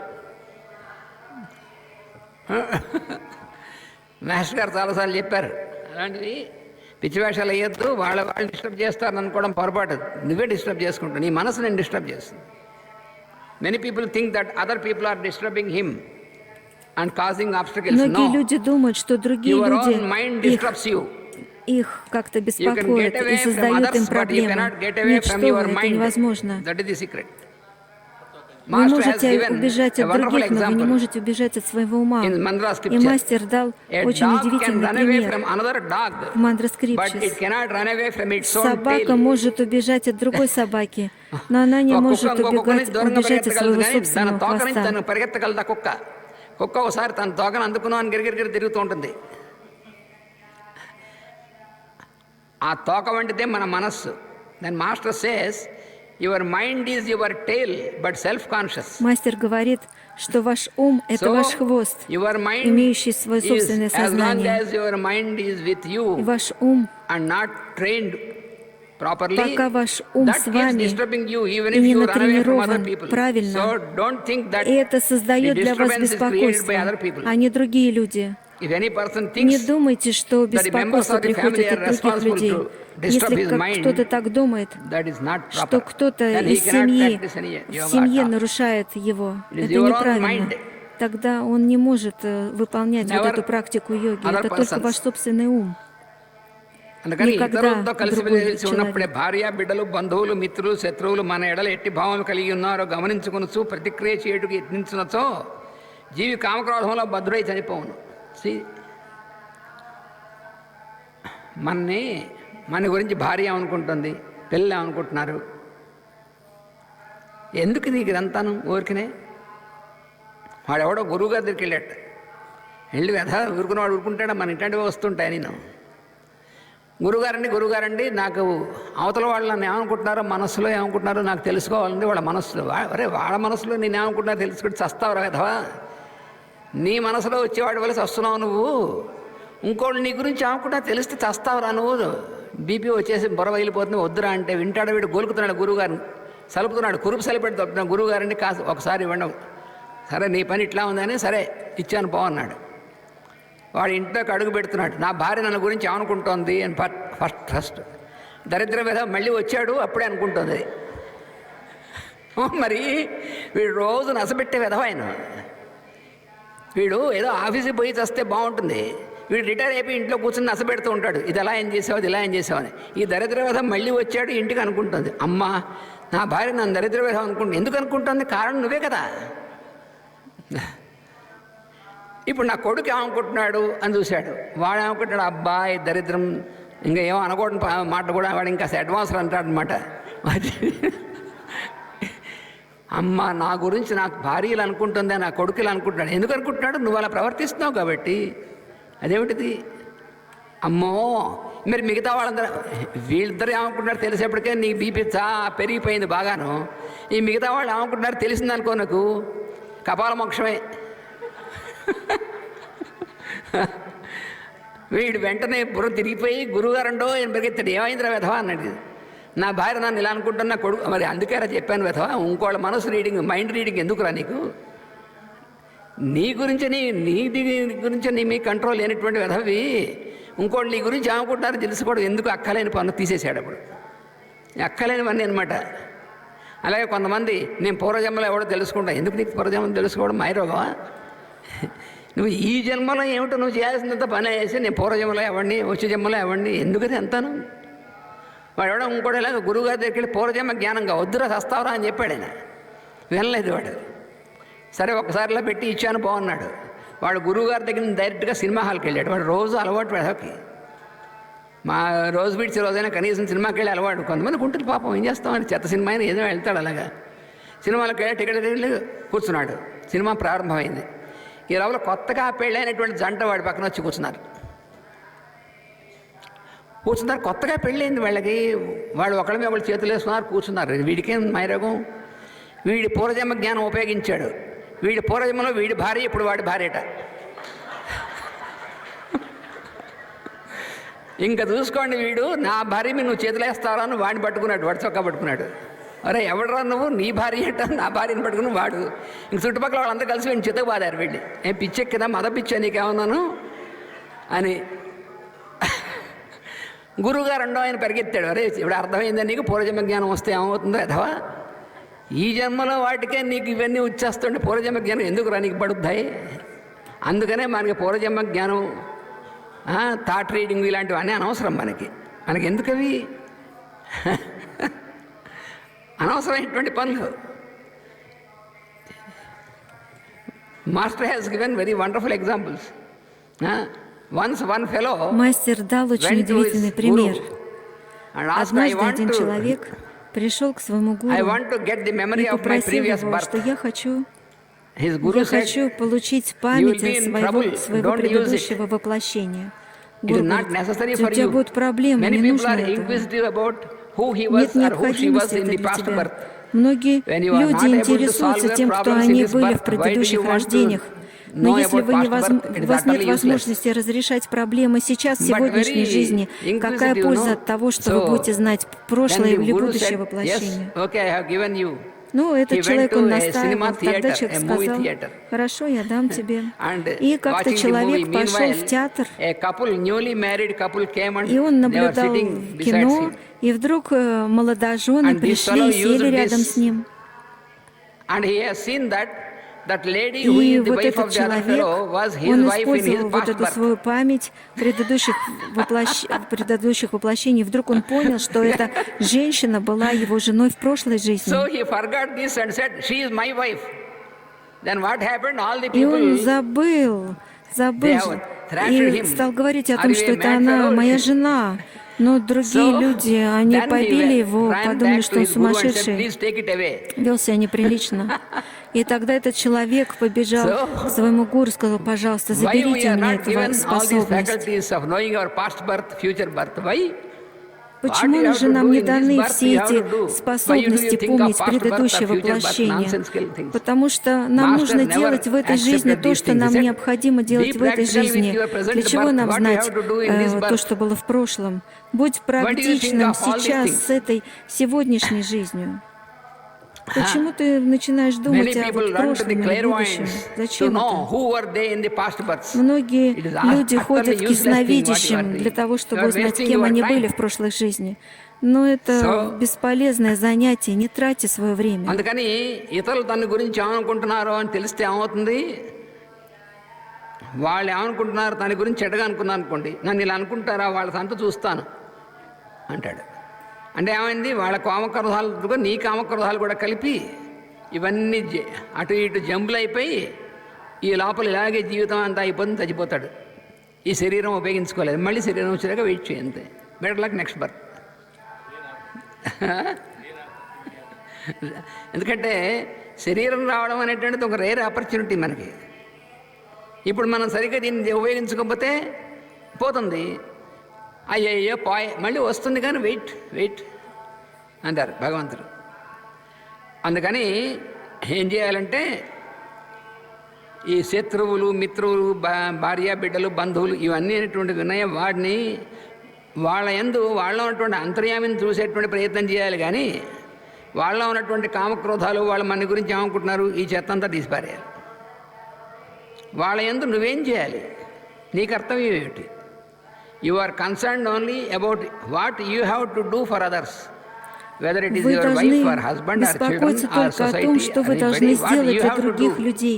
మాస్టర్ గారు చాలాసార్లు చెప్పారు, అలాంటివి పిచ్చి వేషాలు వేయొద్దు, వాళ్ళు డిస్టర్బ్ చేస్తారని అనుకోవడం పొరపాటు. నువ్వే డిస్టర్బ్ చేసుకుంటావు, నీ మనసు నేను డిస్టర్బ్ చేస్తుంది. Many people think that other people are disturbing him and causing obstacles. Многие No, люди думают, что другие your люди own mind disturbs you. их как-то You can беспокоят get и away from создают им others, but you проблемы. cannot get away Нет, from что your вы, это mind. невозможно. That is the secret. Вы Master has можете given убежать a от wonderful других, но вы не example можете убежать от своего ума. in Mandra И scripture. мастер дал A очень dog can удивительный run away from пример another dog, в Мандра but it Скрипчес. cannot run away from its own Собака tail. может убежать от другой собаки, но она не ఒక కుక్క может ఇంకో కుక్క నుంచి దూరంగా убежать от పరిగెత్తగలదు своего కానీ తన собственного తోక నుంచి хвоста. తను పరిగెత్తగలదు. కుక్క ఒకసారి తన తోకను అందుకున్నాను అని గిరిగిరి తిరుగుతూ ఉంటుంది. ఆ తోక వంటిదే మన మనస్సు. Then master says your mind is your tail but self conscious. Мастер говорит, что ваш ум — это ваш хвост, имеющий свое собственное сознание. As your mind is with you И ваш ум, and not trained properly, пока ваш ум that с is вами disturbing you even и if не you run away from other натренирован people. правильно, So don't think that и это создает the для вас disturbance is created by other беспокойство, people. а не другие люди. If any person Не thinks думайте, что that the members беспокойство of the family приходит are от других responsible людей. to disturb Если his mind, кто-то так думает, that is not что proper. кто-то Then he из cannot семьи practice any в yoga семье at all. нарушает его, It is это your own неправильно. mind. Тогда он не может выполнять вот Never эту практику йоги. other Это только persons. ваш собственный ум. అందుకని никогда ఇతరులతో కలిసి другой వెలిసి ఉన్నప్పుడే భార్య బిడ్డలు బంధువులు మిత్రులు శత్రువులు మన ఎడల ఎట్టి భావనలు కలిగి ఉన్నారో గమనించుకొనొచ్చు ప్రతిక్రియ చేయుటకు యత్నించునచో జీవి కామక్రోధంలో బద్ధుడై చనిపోవును. మన గురించి భార్య ఏమనుకుంటుంది, పిల్లలు ఏమనుకుంటున్నారు, ఎందుకు నీకు ఇదంతాను ఊరికనే. వాడెవడో గురువు గారి దగ్గరికి వెళ్ళాట, వెళ్ళి ఊరుకున్నవాడు ఊరుకుంటాడా, మన ఇంటింటివి వస్తుంటాయి. నేను గురువుగారండి నాకు అవతల వాళ్ళు నన్ను ఏమనుకుంటున్నారో, మనసులో ఏమనుకుంటున్నారో నాకు తెలుసుకోవాలండి. వాళ్ళ మనసులో వాళ్ళ మనసులో నేను ఏమనుకుంటున్నారో తెలుసుకుంటే చస్తావురా కదవా. నీ మనసులో వచ్చేవాడి వల్ల చస్తున్నావు నువ్వు. ఇంకోళ్ళు నీ గురించి ఏమనుకుంటా తెలిస్తే చస్తావురా నువ్వు. బీపీ వచ్చేసి బొర వెళ్ళిపోతుంది, వద్దురా అంటే వింటాడు. వీడు గోలుకుతున్నాడు, గురువుగారిని సలుపుతున్నాడు, కురుపు సలిపెట్టి తప్పుతున్నాడు. గురువుగారండి కాదు ఒకసారి ఇవ్వండి. సరే నీ పని ఇట్లా ఉందని సరే ఇచ్చాను పో అన్నాడు. వాడు ఇంట్లోకి అడుగు పెడుతున్నాడు, నా భార్య నన్ను గురించి ఏమనుకుంటోంది అని ఫస్ట్ దరిద్ర మీద మళ్ళీ వచ్చాడు, అప్పుడే అనుకుంటుంది. మరి వీడు రోజు నసబెట్టే విధవ ఆయన. వీడు ఏదో ఆఫీస్కి పోయి చస్తే బాగుంటుంది, వీడు రిటైర్ అయిపోయి ఇంట్లో కూర్చొని నసపెడుతూ ఉంటాడు, ఇది ఎలా ఏం చేసావు, ఇది ఇలా ఏం చేసావు అని. ఈ దరిద్రవేధం మళ్ళీ వచ్చాడు ఇంటికి అనుకుంటుంది, అమ్మా నా భార్య నన్ను దరిద్రవేధం అనుకుంటుంది. ఎందుకు అనుకుంటుంది? కారణం నువ్వే కదా. ఇప్పుడు నా కొడుకు ఏమనుకుంటున్నాడు అని చూశాడు. వాడు ఏమనుకుంటున్నాడు, అబ్బాయి దరిద్రం, ఇంకా ఏమో అనకూడని మాట కూడా వాడు ఇంకా అడ్వాన్స్ అంటాడు అనమాట. అమ్మ నా గురించి నాకు భార్యలు అనుకుంటుందా, నా కొడుకులు అనుకుంటున్నాడు. ఎందుకు అనుకుంటున్నాడు? నువ్వు అలా ప్రవర్తిస్తున్నావు కాబట్టి. అదేమిటిది? అమ్మో మరి మిగతా వాళ్ళందరూ వీళ్ళిద్దరు ఏమనుకుంటున్నారు తెలిసేప్పటికే నీ బీపీ పెరిగిపోయింది బాగాను. ఈ మిగతా వాళ్ళు ఏమనుకుంటున్నారు తెలిసిందనుకో, నాకు కపాల మోక్షమే. వీడు వెంటనే బుర్ర తిరిగిపోయి గురువుగారండో ఆయన పెరిగెత్తాడు, ఏమైందిరా వెధవా అన్నాడు. నా భార్య నన్ను ఇలా అనుకుంటున్నా కొడుకు. మరి అందుకేరా చెప్పాను వెధవా, ఇంకోళ్ళ మనసు రీడింగ్, మైండ్ రీడింగ్ ఎందుకురా నీకు? నీ గురించి నీ మీ కంట్రోల్ లేనటువంటి వెధవి ఇంకోటి నీ గురించి ఏమనుకుంటున్నారో తెలుసుకోవడం ఎందుకు? అక్కలేని పనులు తీసేసాడు అప్పుడు, అక్కలేనివన్నీ అనమాట. అలాగే కొంతమంది నేను పూర్వజన్మలో ఎవడో తెలుసుకుంటా. ఎందుకు నీకు పూర్వజన్మలో తెలుసుకోవడం? మాయరోగమా? నువ్వు ఈ జన్మలో ఏమిటో నువ్వు చేయాల్సినంత పని వేసి నేను పూర్వజన్మలో ఎవడిని, వచ్చే జన్మలో ఎవడిని, ఎందుకని అంతాను? వాడు ఎవడో ఇంకోటి ఇలాగ గురువుగారి దగ్గరికి వెళ్ళి పూర్వజన్మ జ్ఞానంగా వద్దురా సస్తావరా అని చెప్పాడు. ఆయన వినలేదు వాడు. సరే ఒకసారిలా పెట్టి ఇచ్చాను బాగున్నాడు. వాడు గురువుగారి దగ్గర డైరెక్ట్గా సినిమా హాల్కి వెళ్ళాడు. వాడు రోజు అలవాటు వెధకి, మా రోజు విడిచి రోజైనా కనీసం సినిమాకి వెళ్ళి అలవాటు. కొంతమందికి ఉంటుంది పాపం, ఏం చేస్తామని చెత్త సినిమా అయినా ఏదో వెళ్తాడు. అలాగా సినిమాలకు వెళ్ళి టికెట్ వెళ్ళి కూర్చున్నాడు. సినిమా ప్రారంభమైంది. ఈ లోపల కొత్తగా పెళ్ళైనటువంటి జంట వాడి పక్కన వచ్చి కూర్చున్నారు. కొత్తగా పెళ్ళైంది వాళ్ళకి. వాళ్ళు ఒకళ్ళ మీద ఒకళ్ళు చేతులు వేసుకున్నారు, కూర్చున్నారు. వీడికేం మైరోగం? వీడి పూర్వజన్మ జ్ఞానం ఉపయోగించాడు. వీడి పూర్వజన్మలో వీడి భార్య ఇప్పుడు వాడి భార్యట. ఇంకా చూసుకోండి, వీడు నా భార్య మీద నువ్వు చేతులు వేస్తావా అని వాడిని పట్టుకున్నాడు, వాడి చొక్కా పట్టుకున్నాడు. అరే ఎవడరా నువ్వు, నీ భార్య అంట, నా భార్యని పట్టుకుని వాడు. ఇంక చుట్టుపక్కల వాళ్ళందరూ కలిసి వీడిని చితకు బాదారు. వీడిని ఏం పిచ్చెక్కిదా, మద పిచ్చా నీకేమన్నాను అని. గురువుగారు రెండో ఆయన పరిగెత్తాడు. అరే ఇప్పుడు అర్థమైందా నీకు, పూర్వజన్మ జ్ఞానం వస్తే ఏమవుతుందో అథవా ఈ జన్మలో వాటికే నీకు ఇవన్నీ వచ్చేస్తుంటే పూర్వజన్మ జ్ఞానం ఎందుకు రా నీకు పడుద్దాయి? అందుకనే మనకి పూర్వజన్మ జ్ఞానం, థాట్ రీడింగ్ ఇలాంటివన్నీ అనవసరం. మనకి ఎందుకు అవి? అనవసరమైనటువంటి పనులు. Master has given very wonderful examples. Once one fellow Мастер дал очень удивительный пример. Однажды один человек пришел к своему гуру и попросил его, что я хочу получить память своего предыдущего воплощения. Гуру говорит, у тебя будут проблемы, не нужно этого. Нет необходимости это для тебя. Многие люди интересуются тем, кто они были в предыдущих рождениях. Но если у вас нет возможности разрешать проблемы сейчас, в сегодняшней жизни, какая польза от того, что вы будете знать прошлое или будущее воплощение? Ну, этот человек, он настаивал. Тогда человек сказал, хорошо, я дам тебе. И как-то человек пошел в театр, и он наблюдал кино, и вдруг молодожены пришли и сели рядом с ним. И вот этот человек, он использовал вот эту свою память предыдущих воплощений. Вдруг он понял, что эта женщина была его женой в прошлой жизни. И он забыл и стал говорить о том, что это она, моя жена. Но другие люди, они побили его, подумали, что он сумасшедший, вел себя неприлично. И тогда этот человек побежал к своему гуру и сказал, пожалуйста, заберите у меня эту способность. Почему же нам не даны все эти способности помнить предыдущее воплощение? Потому что нам нужно делать в этой жизни то, что нам необходимо делать в этой жизни. Для чего нам знать то, что было в прошлом? Будь практичным сейчас с этой сегодняшней жизнью. Почему ты начинаешь думать о прошлом или будущем? Зачем это? Многие люди ходят к ясновидящим для того, чтобы узнать, кем они были в прошлой жизни. Но это бесполезное занятие, не тратьте свое время. వాళ్ళు ఏమనుకుంటున్నారు దాని గురించి చెడ్డగా అనుకున్నాను అనుకోండి, నన్ను ఇలా అనుకుంటారా, వాళ్ళ సంత చూస్తాను అంటాడు. అంటే ఏమైంది, వాళ్ళ కామక్రోధాలతో నీ కామక్రోధాలు కూడా కలిపి ఇవన్నీ అటు ఇటు జంపులు అయిపోయి ఈ లోపల ఇలాగే జీవితం అంతా అయిపోతుంది, చచ్చిపోతాడు. ఈ శరీరం ఉపయోగించుకోలేదు, మళ్ళీ శరీరం వచ్చాక వెయిట్ చేయంతే, బెటర్ లక్ నెక్స్ట్ బర్త్. ఎందుకంటే శరీరం రావడం అనేటువంటిది ఒక రేర్ ఆపర్చునిటీ మనకి. ఇప్పుడు మనం సరిగ్గా దీన్ని ఉపయోగించుకోకపోతే పోతుంది, అయ్యయ్యో మళ్ళీ వస్తుంది, కానీ వెయిట్ అంటారు భగవంతుడు. అందుకని ఏం చేయాలంటే ఈ శత్రువులు, మిత్రులు, భార్య, బిడ్డలు, బంధువులు ఇవన్నీ అనేటువంటివి ఉన్నాయి, వాడిని వాళ్ళ ఉన్నటువంటి అంతర్యామిని చూసేటువంటి ప్రయత్నం చేయాలి. కానీ వాళ్ళలో ఉన్నటువంటి కామక్రోధాలు, వాళ్ళ మన గురించి ఏమనుకుంటున్నారు, ఈ చెత్త అంతా తీసిపారేయాలి. వాళ్ళ యందు నువ్వేం చేయాలి, నీ కర్తవ్యం ఏమిటి? You are concerned only about what you have to do for others, whether it is Вы your должны wife or husband or children беспокоиться or только о том, society что or вы должны anybody, what сделать you для have to других do людей,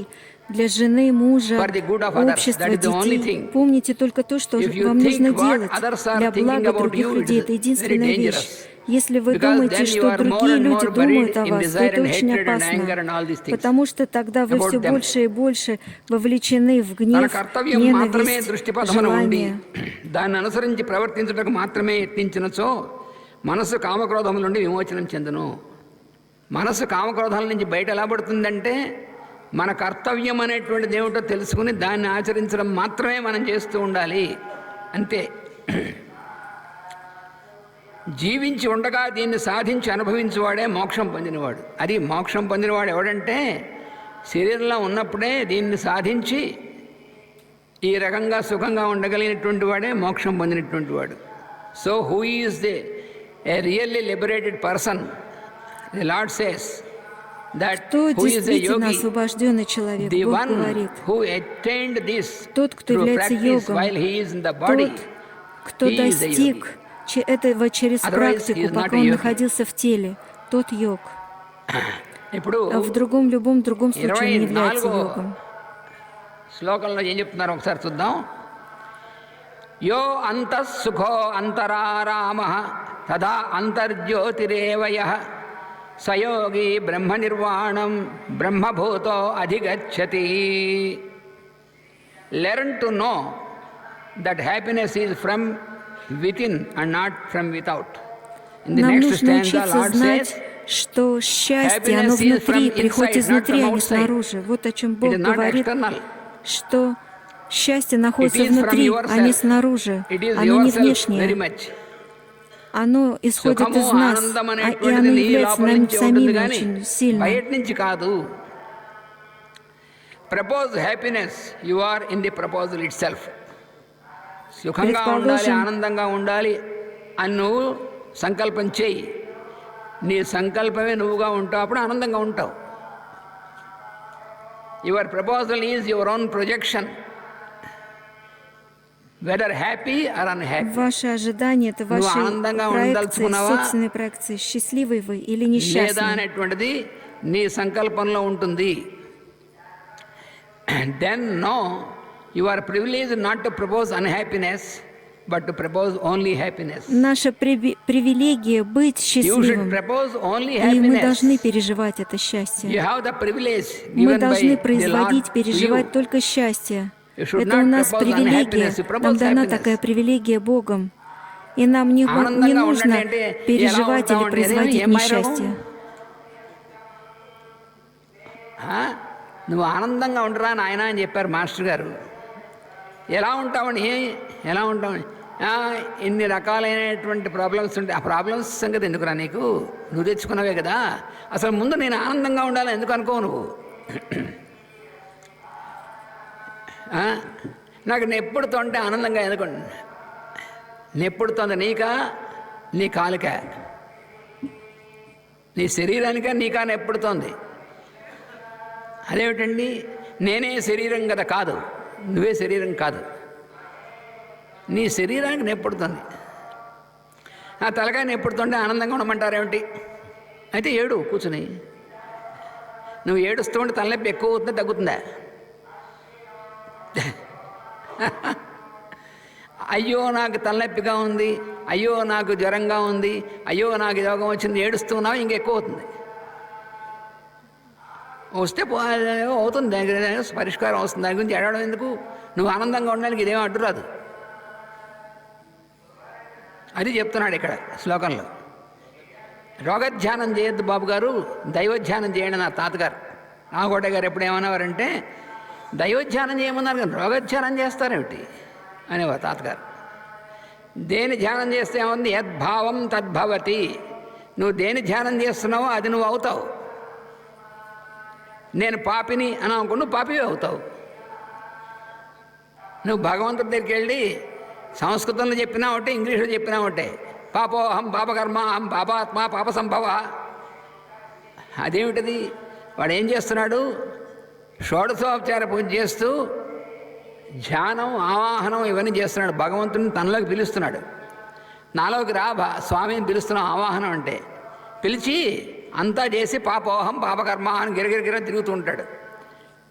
для жены, мужа, for the good of others. общества, That is the only детей. thing. Помните только то, что If you вам think нужно what делать others are для thinking блага about других you, it людей. is Это very единственная вещь. dangerous. Если вы Because думаете, then you что are другие more and люди more думают buried о in вас, то desire это and очень hatred and anger опасно, and all these things потому что тогда вы about все them. больше и больше вовлечены в తన гнев, కర్తవ్యం మాత్రమే ненависть, దృష్టిపథమున ఉండి желание. దాన్ని అనుసరించి ప్రవర్తించుటకు మాత్రమే యత్నించినచో మనస్సు కామక్రోధముల నుండి విమోచనం చెందును. మనస్సు కామక్రోధాల నుంచి బయట ఎలా పడుతుందంటే, మన కర్తవ్యం అనేటువంటిది ఏమిటో తెలుసుకుని దాన్ని ఆచరించడం మాత్రమే మనం చేస్తూ ఉండాలి, అంతే. జీవించి ఉండగా దీన్ని సాధించి అనుభవించేవాడే మోక్షం పొందినవాడు. అది మోక్షం పొందినవాడు ఎవడంటే, శరీరంలో ఉన్నప్పుడే దీన్ని సాధించి ఈ రకంగా సుఖంగా ఉండగలిగినటువంటి వాడే మోక్షం పొందినటువంటి వాడు. So who is a really liberated person? The Lord says that Кто who is a действительно yogi, освобожденный человек, the Бог one говорит, who attained this тот, кто through является practice йогом, while he is in the body, тот, кто he is a достиг yogi. этого через Otherwise, he практику, is not пока a он yogi. находился в теле, тот йог. ఇప్పుడు А в любом другом случае он не является 24వ йогом. శ్లోకంలో ఏం చెప్తున్నారు ఒకసారి చూద్దాం. యో అంతఃసుఖో అంతరారామః తదా అంతర్జ్యోతిరేవ యః సయోగి బ్రహ్మనిర్వాణం బ్రహ్మభూతో అధిగచ్చతి. Learn to know that happiness is from within and not from without. In the Нам next нужно stanza, учиться Lord знать, says, что счастье, оно happiness is from внутри, приходит inside, not изнутри, from а не outside. снаружи. Вот о чем It Бог is not говорит, external. что счастье находится It is from внутри, а не yourself. снаружи. It is Оно не yourself very внешнее. much. Оно исходит సుఖము из нас, ఆనందం и అనేటువంటిది оно నీ является లోపల нами నుంచి ఉంటుంది самими కానీ очень сильно. బయట నుంచి కాదు. Propose happiness, you are in the proposal it self. సుఖంగా ఉండాలి, ఆనందంగా ఉండాలి అని నువ్వు సంకల్పం చేయి. నీ సంకల్పమే నువ్వుగా ఉంటావు, అప్పుడు ఆనందంగా ఉంటావు. Your proposal is your own projection, whether happy or unhappy. Ваше ожидание – это నువ్వు ваши ఆనందంగా проекции, ఉండదలుచుకున్నావా собственные проекции. Счастливый вы или లేదా несчастный. అనేటువంటిది నీ సంకల్పంలో ఉంటుంది. Then know you are privileged not to propose unhappiness but to propose only happiness. Наша привилегия быть You should счастливым, propose only и мы должны happiness. переживать это You счастье. have the privilege Мы given by должны the производить, Lord to переживать you. только счастье. You should Это у not нас propose привилегия, unhappiness, you propose нам дана happiness. такая привилегия Богом. И нам не ఆనందంగా нужно ఉండండి అంటే переживать ఎలా или ఉంటామంటే производить ఏమైనా несчастье. నువ్వు ఆనందంగా ఉండరా నాయన అని చెప్పారు మాస్టర్ గారు. ఎలా ఉంటామని, ఎలా ఉంటామని, ఇన్ని రకాలైనటువంటి ప్రాబ్లమ్స్ ఉంటాయి. ఆ ప్రాబ్లమ్స్ సంగతి ఎందుకురా నీకు, నువ్వు తెచ్చుకున్నవే కదా. అసలు ముందు నేను ఆనందంగా ఉండాలని ఎందుకు అనుకో నువ్వు. నాకు నెప్పుడుతో ఉంటే ఆనందంగా ఎందుకు, నెప్పుడుతోంది నీకా, నీ కాలుకా, నీ శరీరానికా, నీకా నెప్పుడుతోంది. అదేమిటండి, నేనే శరీరం కదా, కాదు, నువ్వే శరీరం కాదు, నీ శరీరానికి నెప్పుడుతుంది. ఆ తలకాయ నెప్పుడుతుంటే ఆనందంగా ఉండమంటారేమిటి? అయితే ఏడు కూర్చుని. నువ్వు ఏడుస్తూ ఉంటే తలనొప్పి ఎక్కువ అవుతుందా తగ్గుతుందా? అయ్యో నాకు తలనొప్పిగా ఉంది, అయ్యో నాకు జ్వరంగా ఉంది, అయ్యో నాకు యోగం వచ్చింది, ఏడుస్తున్నావు, ఇంకెక్కువ అవుతుంది. వస్తే అవుతుంది, దానికి పరిష్కారం వస్తుంది. దాని గురించి ఏడవడం ఎందుకు? నువ్వు ఆనందంగా ఉండడానికి ఇదేమో అడ్డు రాదు. అది చెప్తున్నాడు ఇక్కడ శ్లోకంలో. రోగధ్యానం చేయొద్దు బాబు గారు, దైవధ్యానం చేయండి నా తాతగారు. నాగోట గారు ఎప్పుడు ఏమనేవారంటే, దైవధ్యానం చేయమన్నారు కానీ రోగధ్యానం చేస్తారేమిటి అనేవారు తాతగారు. దేని ధ్యానం చేస్తే ఏముంది? యద్భావం తద్భవతి. నువ్వు దేని ధ్యానం చేస్తున్నావో అది నువ్వు అవుతావు. నేను పాపిని అని అనుకో, నువ్వు పాపివే అవుతావు. నువ్వు భగవంతుడి దగ్గరికి వెళ్ళి సంస్కృతంలో చెప్పినా ఒకటే, ఇంగ్లీష్లో చెప్పినా ఒకటే. పాపోహం పాపకర్మ అహం పాపాత్మ పాప సంభవ. అదేమిటది? వాడు ఏం చేస్తున్నాడు? షోడశోపచార పూజ చేస్తూ ధ్యానం, ఆవాహనం ఇవన్నీ చేస్తున్నాడు. భగవంతుని తనలోకి పిలుస్తున్నాడు. నాలోకి రా స్వామిని పిలుస్తున్నాం ఆవాహనం అంటే. పిలిచి అంతా చేసి పాపోహం పాపకర్మ అని గిరగిరగిర తిరుగుతూ ఉంటాడు.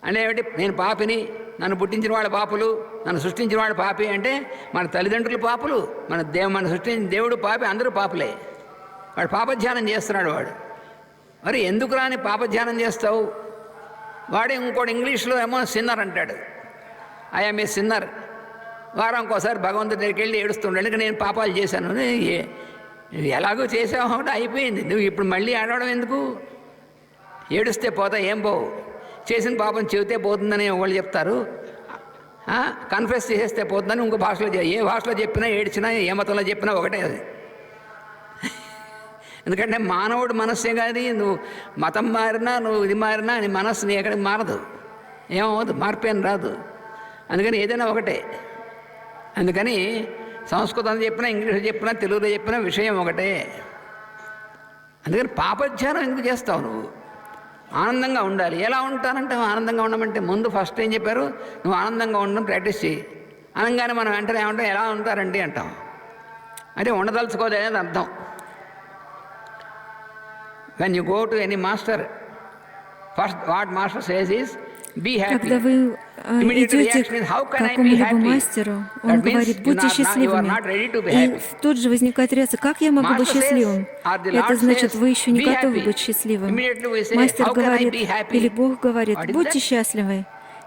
అంటే ఏమిటి? నేను పాపిని, నన్ను పుట్టించిన వాడు పాపులు, నన్ను సృష్టించిన వాడు పాపి. అంటే మన తల్లిదండ్రులు పాపులు, మన సృష్టించిన దేవుడు పాపి, అందరూ పాపులే. వాడు పాపధ్యానం చేస్తున్నాడు వాడు. మరి ఎందుకు రాని పాపధ్యానం చేస్తావు? వాడే ఇంకోటి ఇంగ్లీష్లో ఏమో సిన్నర్ అంటాడు. I'm a sinner. వారంకోసారి భగవంతుడి దగ్గరికి వెళ్ళి ఏడుస్తుంటాడు, ఎందుకంటే నేను పాపాలు చేశాను. ఎలాగో చేసావు అంటే అయిపోయింది. నువ్వు ఇప్పుడు మళ్ళీ ఆడవడం ఎందుకు? ఏడుస్తే పోతా ఏం పోవు. చేసిన పాపం చెబితే పోతుందని వాళ్ళు చెప్తారు. కన్ఫెస్ చేసేస్తే పోతుందని ఇంకో భాషలో, ఏ భాషలో చెప్పినా, ఏడ్చినా, ఏ మతంలో చెప్పినా ఒకటే అది. ఎందుకంటే మానవుడు మనస్సే కానీ నువ్వు మతం మారినా, నువ్వు ఇది మారినా నీ మనస్సు నీ ఎక్కడికి మారదు, ఏమవుతుంది, మార్పేం రాదు. అందుకని ఏదైనా ఒకటే. అందుకని సంస్కృతం చెప్పినా, ఇంగ్లీష్లో చెప్పినా, తెలుగులో చెప్పినా విషయం ఒకటే. అందుకని పాపధ్యానం ఎందుకు చేస్తావు? నువ్వు ఆనందంగా ఉండాలి. ఎలా ఉంటానంటే, ఆనందంగా ఉండమంటే ముందు ఫస్ట్ ఏం చెప్పారు? నువ్వు ఆనందంగా ఉండడం ప్రాక్టీస్ చేయి. అనగానే మనం వెంటనే ఏమంటాం? ఎలా ఉంటారండి అంటాం. అంటే ఉండదలుచుకోదనేది అర్థం. When you go to any master, first what master says is, be happy. Когда вы Immediate идете reaction is, how к can I be какому-либо happy? мастеру, он That means говорит, будьте you are счастливыми. not ready to be И happy. тут же возникает реакция, как я могу быть Master says, счастливым? or the Это Lord значит, says, вы еще не be готовы happy. быть счастливым. Immediately we say, Мастер how can I говорит, be happy? или Бог говорит, What is будьте that? счастливы.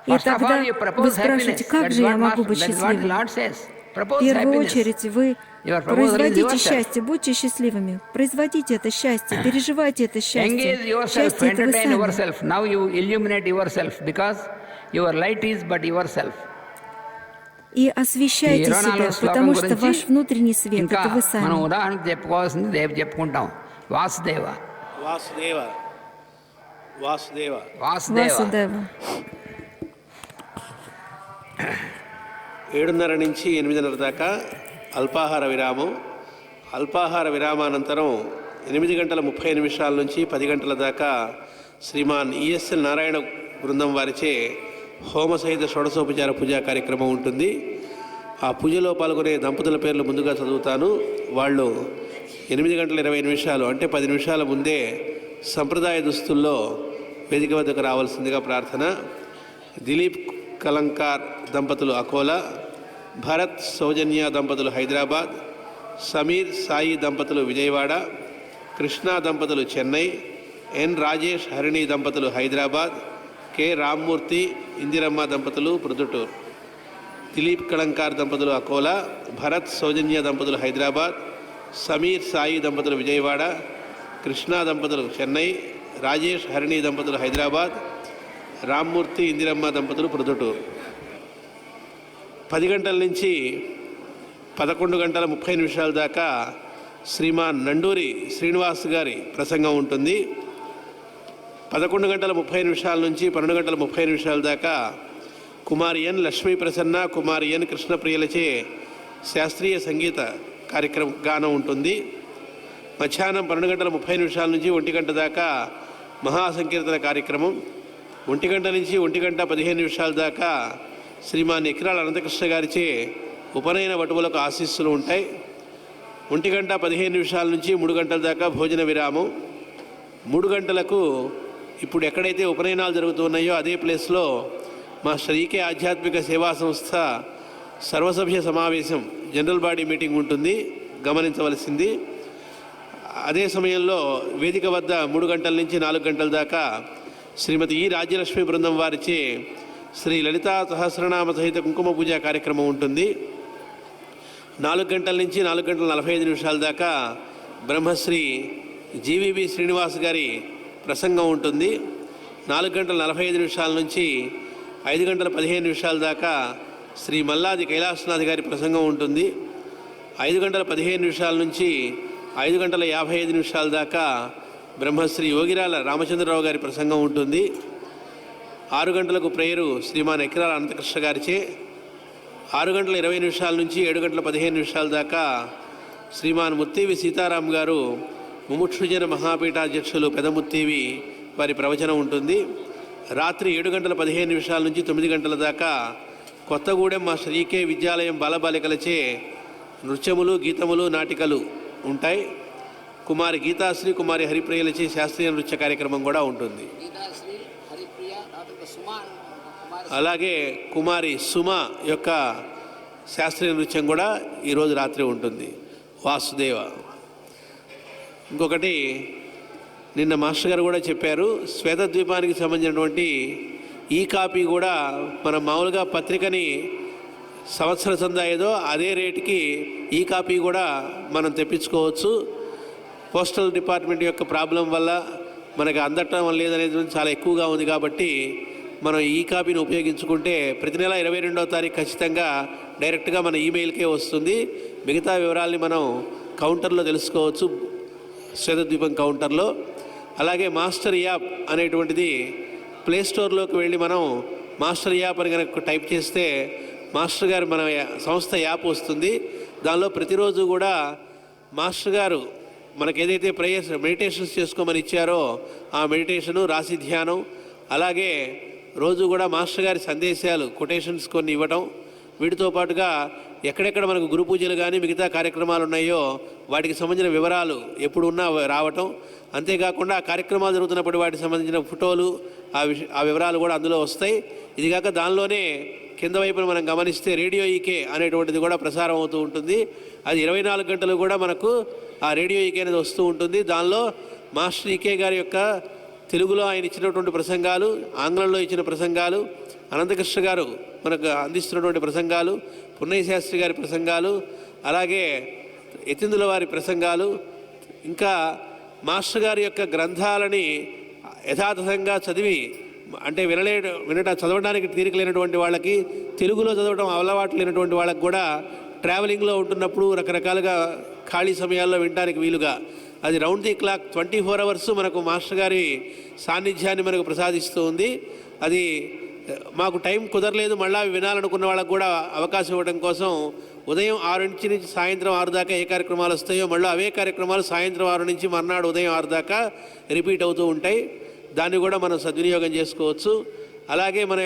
И First of all, тогда you вы propose спрашиваете, happiness. как That же is я what могу быть That is what the счастливым? Lord says. В Propose первую happiness. очередь вы Your proposal is производите yourself. счастье, будьте счастливыми, производите это счастье, переживайте это счастье. Engage yourself, Счастье это вы entertain сами. yourself. Now you illuminate yourself, because your light is but yourself. И освещайте себя, потому что ваш внутренний свет ఇంకా это вы మనం сами. ఉదాహరణ చెప్పుకోవాల్సింది రేపు చెప్పుకుంటాం. వాసుదేవ వాసుదేవ వాసుదేవ వాసుదేవ Васудева. 7:30 నుంచి 8:30 దాకా అల్పాహార విరామం. అల్పాహార విరామానంతరం 8 గంటల 30 నిమిషాల నుంచి 10 గంటల దాకా శ్రీమాన్ ఈఎస్ఎల్ నారాయణ బృందం వారిచే హోమ సహిత షోడశోపచార పూజా కార్యక్రమం ఉంటుంది. ఆ పూజలో పాల్గొనే దంపతుల పేర్లు ముందుగా చదువుతాను. వాళ్ళు 8 గంటల 20 నిమిషాలు అంటే 10 నిమిషాల ముందే సంప్రదాయ దుస్తుల్లో వేదిక వద్దకు రావాల్సిందిగా ప్రార్థన. దిలీప్ కలంకార్ దంపతులు అకోలా, భరత్ సౌజన్య దంపతులు హైదరాబాద్, సమీర్ సాయి దంపతులు విజయవాడ, కృష్ణ దంపతులు చెన్నై, ఎన్ రాజేష్ హరిణి దంపతులు హైదరాబాద్, కె రామ్మూర్తి ఇందిరమ్మ దంపతులు ప్రొద్దుటూరు. దిలీప్ కలంకార్ దంపతులు అకోలా, భరత్ సౌజన్య దంపతులు హైదరాబాద్, సమీర్ సాయి దంపతులు విజయవాడ, కృష్ణ దంపతులు చెన్నై, రాజేష్ హరిణి దంపతులు హైదరాబాద్, రామ్మూర్తి ఇందిరమ్మ దంపతులు ప్రొద్దుటూరు. 10 గంటల నుంచి 11 గంటల 30 నిమిషాల దాకా శ్రీమాన్ నండూరి శ్రీనివాస్ గారి ప్రసంగం ఉంటుంది. 11 గంటల 30 నిమిషాల నుంచి 12 గంటల 30 నిమిషాల దాకా కుమారి ఎన్ లక్ష్మీ ప్రసన్న, కుమారి ఎన్ కృష్ణప్రియలచే శాస్త్రీయ సంగీత గానం ఉంటుంది. మధ్యాహ్నం 12 గంటల 30 నిమిషాల నుంచి 1 గంట దాకా మహాసంకీర్తన కార్యక్రమం. 1 గంట నుంచి 1 గంట 15 నిమిషాల దాకా శ్రీమాన్ ఎకిరాల అనంతకృష్ణ గారిచే ఉపనయన వటువులకు ఆశీస్సులు ఉంటాయి. 1 గంట 15 నిమిషాల నుంచి 3 గంటల దాకా భోజన విరామం. 3 గంటలకు ఇప్పుడు ఎక్కడైతే ఉపనయనాలు జరుగుతున్నాయో అదే ప్లేస్లో మా శ్రీకే ఆధ్యాత్మిక సేవా సంస్థ సర్వసభ్య సమావేశం జనరల్ బాడీ మీటింగ్ ఉంటుంది, గమనించవలసింది. అదే సమయంలో వేదిక వద్ద 3 గంటల నుంచి 4 గంటల దాకా శ్రీమతి ఈ రాజ్యలక్ష్మి బృందం వారిచే శ్రీ లలితా సహస్రనామ సహిత కుంకుమ పూజ కార్యక్రమం ఉంటుంది. 4 గంటల నుంచి 4 గంటల 45 నిమిషాల దాకా బ్రహ్మశ్రీ జీవీబీ శ్రీనివాస్ గారి ప్రసంగం ఉంటుంది. 4 గంటల 45 నిమిషాల నుంచి 5 గంటల 15 నిమిషాల దాకా శ్రీ మల్లాది కైలాసనాథ్ గారి ప్రసంగం ఉంటుంది. 5 గంటల 15 నిమిషాల నుంచి 5 గంటల 55 నిమిషాల దాకా బ్రహ్మశ్రీ యోగిరాల రామచంద్రరావు గారి ప్రసంగం ఉంటుంది. 6 గంటలకు ప్రేయరు శ్రీమాన్ ఎక్కిరాల అనంతకృష్ణ గారిచే. 6 గంటల 20 నిమిషాల నుంచి 7 గంటల 15 నిమిషాల దాకా శ్రీమాన్ ముత్తేవి సీతారాం గారు ముముక్షుజన మహాపీఠాధ్యక్షులు పెదముత్తేవి వారి ప్రవచనం ఉంటుంది. రాత్రి 7 గంటల 15 నిమిషాల నుంచి 9 గంటల దాకా కొత్తగూడెం మా శ్రీకే విద్యాలయం బాలబాలికలచే నృత్యములు, గీతములు, నాటికలు ఉంటాయి. కుమారి గీతాశ్రీ, కుమారి హరిప్రియలచే శాస్త్రీయ నృత్య కార్యక్రమం కూడా ఉంటుంది. అలాగే కుమారి సుమ యొక్క శాస్త్రీయ నృత్యం కూడా ఈరోజు రాత్రి ఉంటుంది. వాసుదేవ. ఇంకొకటి నిన్న మాస్టర్ గారు కూడా చెప్పారు, శ్వేతద్వీపానికి సంబంధించినటువంటి ఈ కాపీ కూడా మనం మామూలుగా పత్రికని సంవత్సర చందా ఏదో అదే రేటుకి ఈ కాపీ కూడా మనం తెప్పించుకోవచ్చు. పోస్టల్ డిపార్ట్మెంట్ యొక్క ప్రాబ్లం వల్ల మనకు అందటం లేదనేది చాలా ఎక్కువగా ఉంది కాబట్టి మనం ఈ కాపీని ఉపయోగించుకుంటే ప్రతి నెల 22వ తారీఖు ఖచ్చితంగా డైరెక్ట్గా మన ఈమెయిల్కే వస్తుంది. మిగతా వివరాల్ని మనం కౌంటర్లో తెలుసుకోవచ్చు, శ్వేతద్వీపం కౌంటర్లో. అలాగే మాస్టర్ యాప్ అనేటువంటిది ప్లే స్టోర్లోకి వెళ్ళి మనం మాస్టర్ యాప్ అని కనుక టైప్ చేస్తే మాస్టర్ గారు మన సంస్థ యాప్ వస్తుంది. దానిలో ప్రతిరోజు కూడా మాస్టర్ గారు మనకు ఏదైతే ప్రేయర్స్ మెడిటేషన్స్ చేసుకోమని ఇచ్చారో ఆ మెడిటేషను, రాశి ధ్యానం, అలాగే రోజు కూడా మాస్టర్ గారి సందేశాలు కొటేషన్స్ కొన్ని ఇవ్వటం, వీటితో పాటుగా ఎక్కడెక్కడ మనకు గురు పూజలు కానీ మిగతా కార్యక్రమాలు ఉన్నాయో వాటికి సంబంధించిన వివరాలు ఎప్పుడు ఉన్నా రావటం, అంతేకాకుండా ఆ కార్యక్రమాలు జరుగుతున్నప్పుడు వాటికి సంబంధించిన ఫోటోలు ఆ వివరాలు కూడా అందులో వస్తాయి. ఇది కాక దానిలోనే కింద వైపున మనం గమనిస్తే రేడియో ఈకే అనేటువంటిది కూడా ప్రసారం అవుతూ ఉంటుంది. అది 24 గంటలు కూడా మనకు ఆ రేడియో ఈకే అనేది వస్తూ ఉంటుంది. దానిలో మాస్టర్ ఈకే గారి యొక్క తెలుగులో ఆయన ఇచ్చినటువంటి ప్రసంగాలు, ఆంగ్లంలో ఇచ్చిన ప్రసంగాలు, అనంతకృష్ణ గారు మనకు అందిస్తున్నటువంటి ప్రసంగాలు, పున్నయ్య శాస్త్రి గారి ప్రసంగాలు, అలాగే యతీంద్రుల వారి ప్రసంగాలు, ఇంకా మాస్టర్ గారి యొక్క గ్రంథాలని యథాతథంగా చదివి అంటే చదవడానికి తీరిక లేనటువంటి వాళ్ళకి, తెలుగులో చదవడం అలవాటు లేనటువంటి వాళ్ళకి కూడా ట్రావెలింగ్లో ఉంటున్నప్పుడు రకరకాలుగా ఖాళీ సమయాల్లో వినడానికి వీలుగా అది రౌండ్ ది క్లాక్ 24 అవర్స్ మనకు మాస్టర్ గారి సాన్నిధ్యాన్ని మనకు ప్రసాదిస్తూ ఉంది. అది మాకు టైం కుదరలేదు మళ్ళీ వినాలనుకున్న వాళ్ళకు కూడా అవకాశం ఇవ్వడం కోసం ఉదయం 6 నుంచి సాయంత్రం 6 దాకా ఏ కార్యక్రమాలు వస్తాయో మళ్ళీ అవే కార్యక్రమాలు సాయంత్రం 6 నుంచి మర్నాడు ఉదయం 6 దాకా రిపీట్ అవుతూ ఉంటాయి. దాన్ని కూడా మనం సద్వినియోగం చేసుకోవచ్చు. అలాగే మన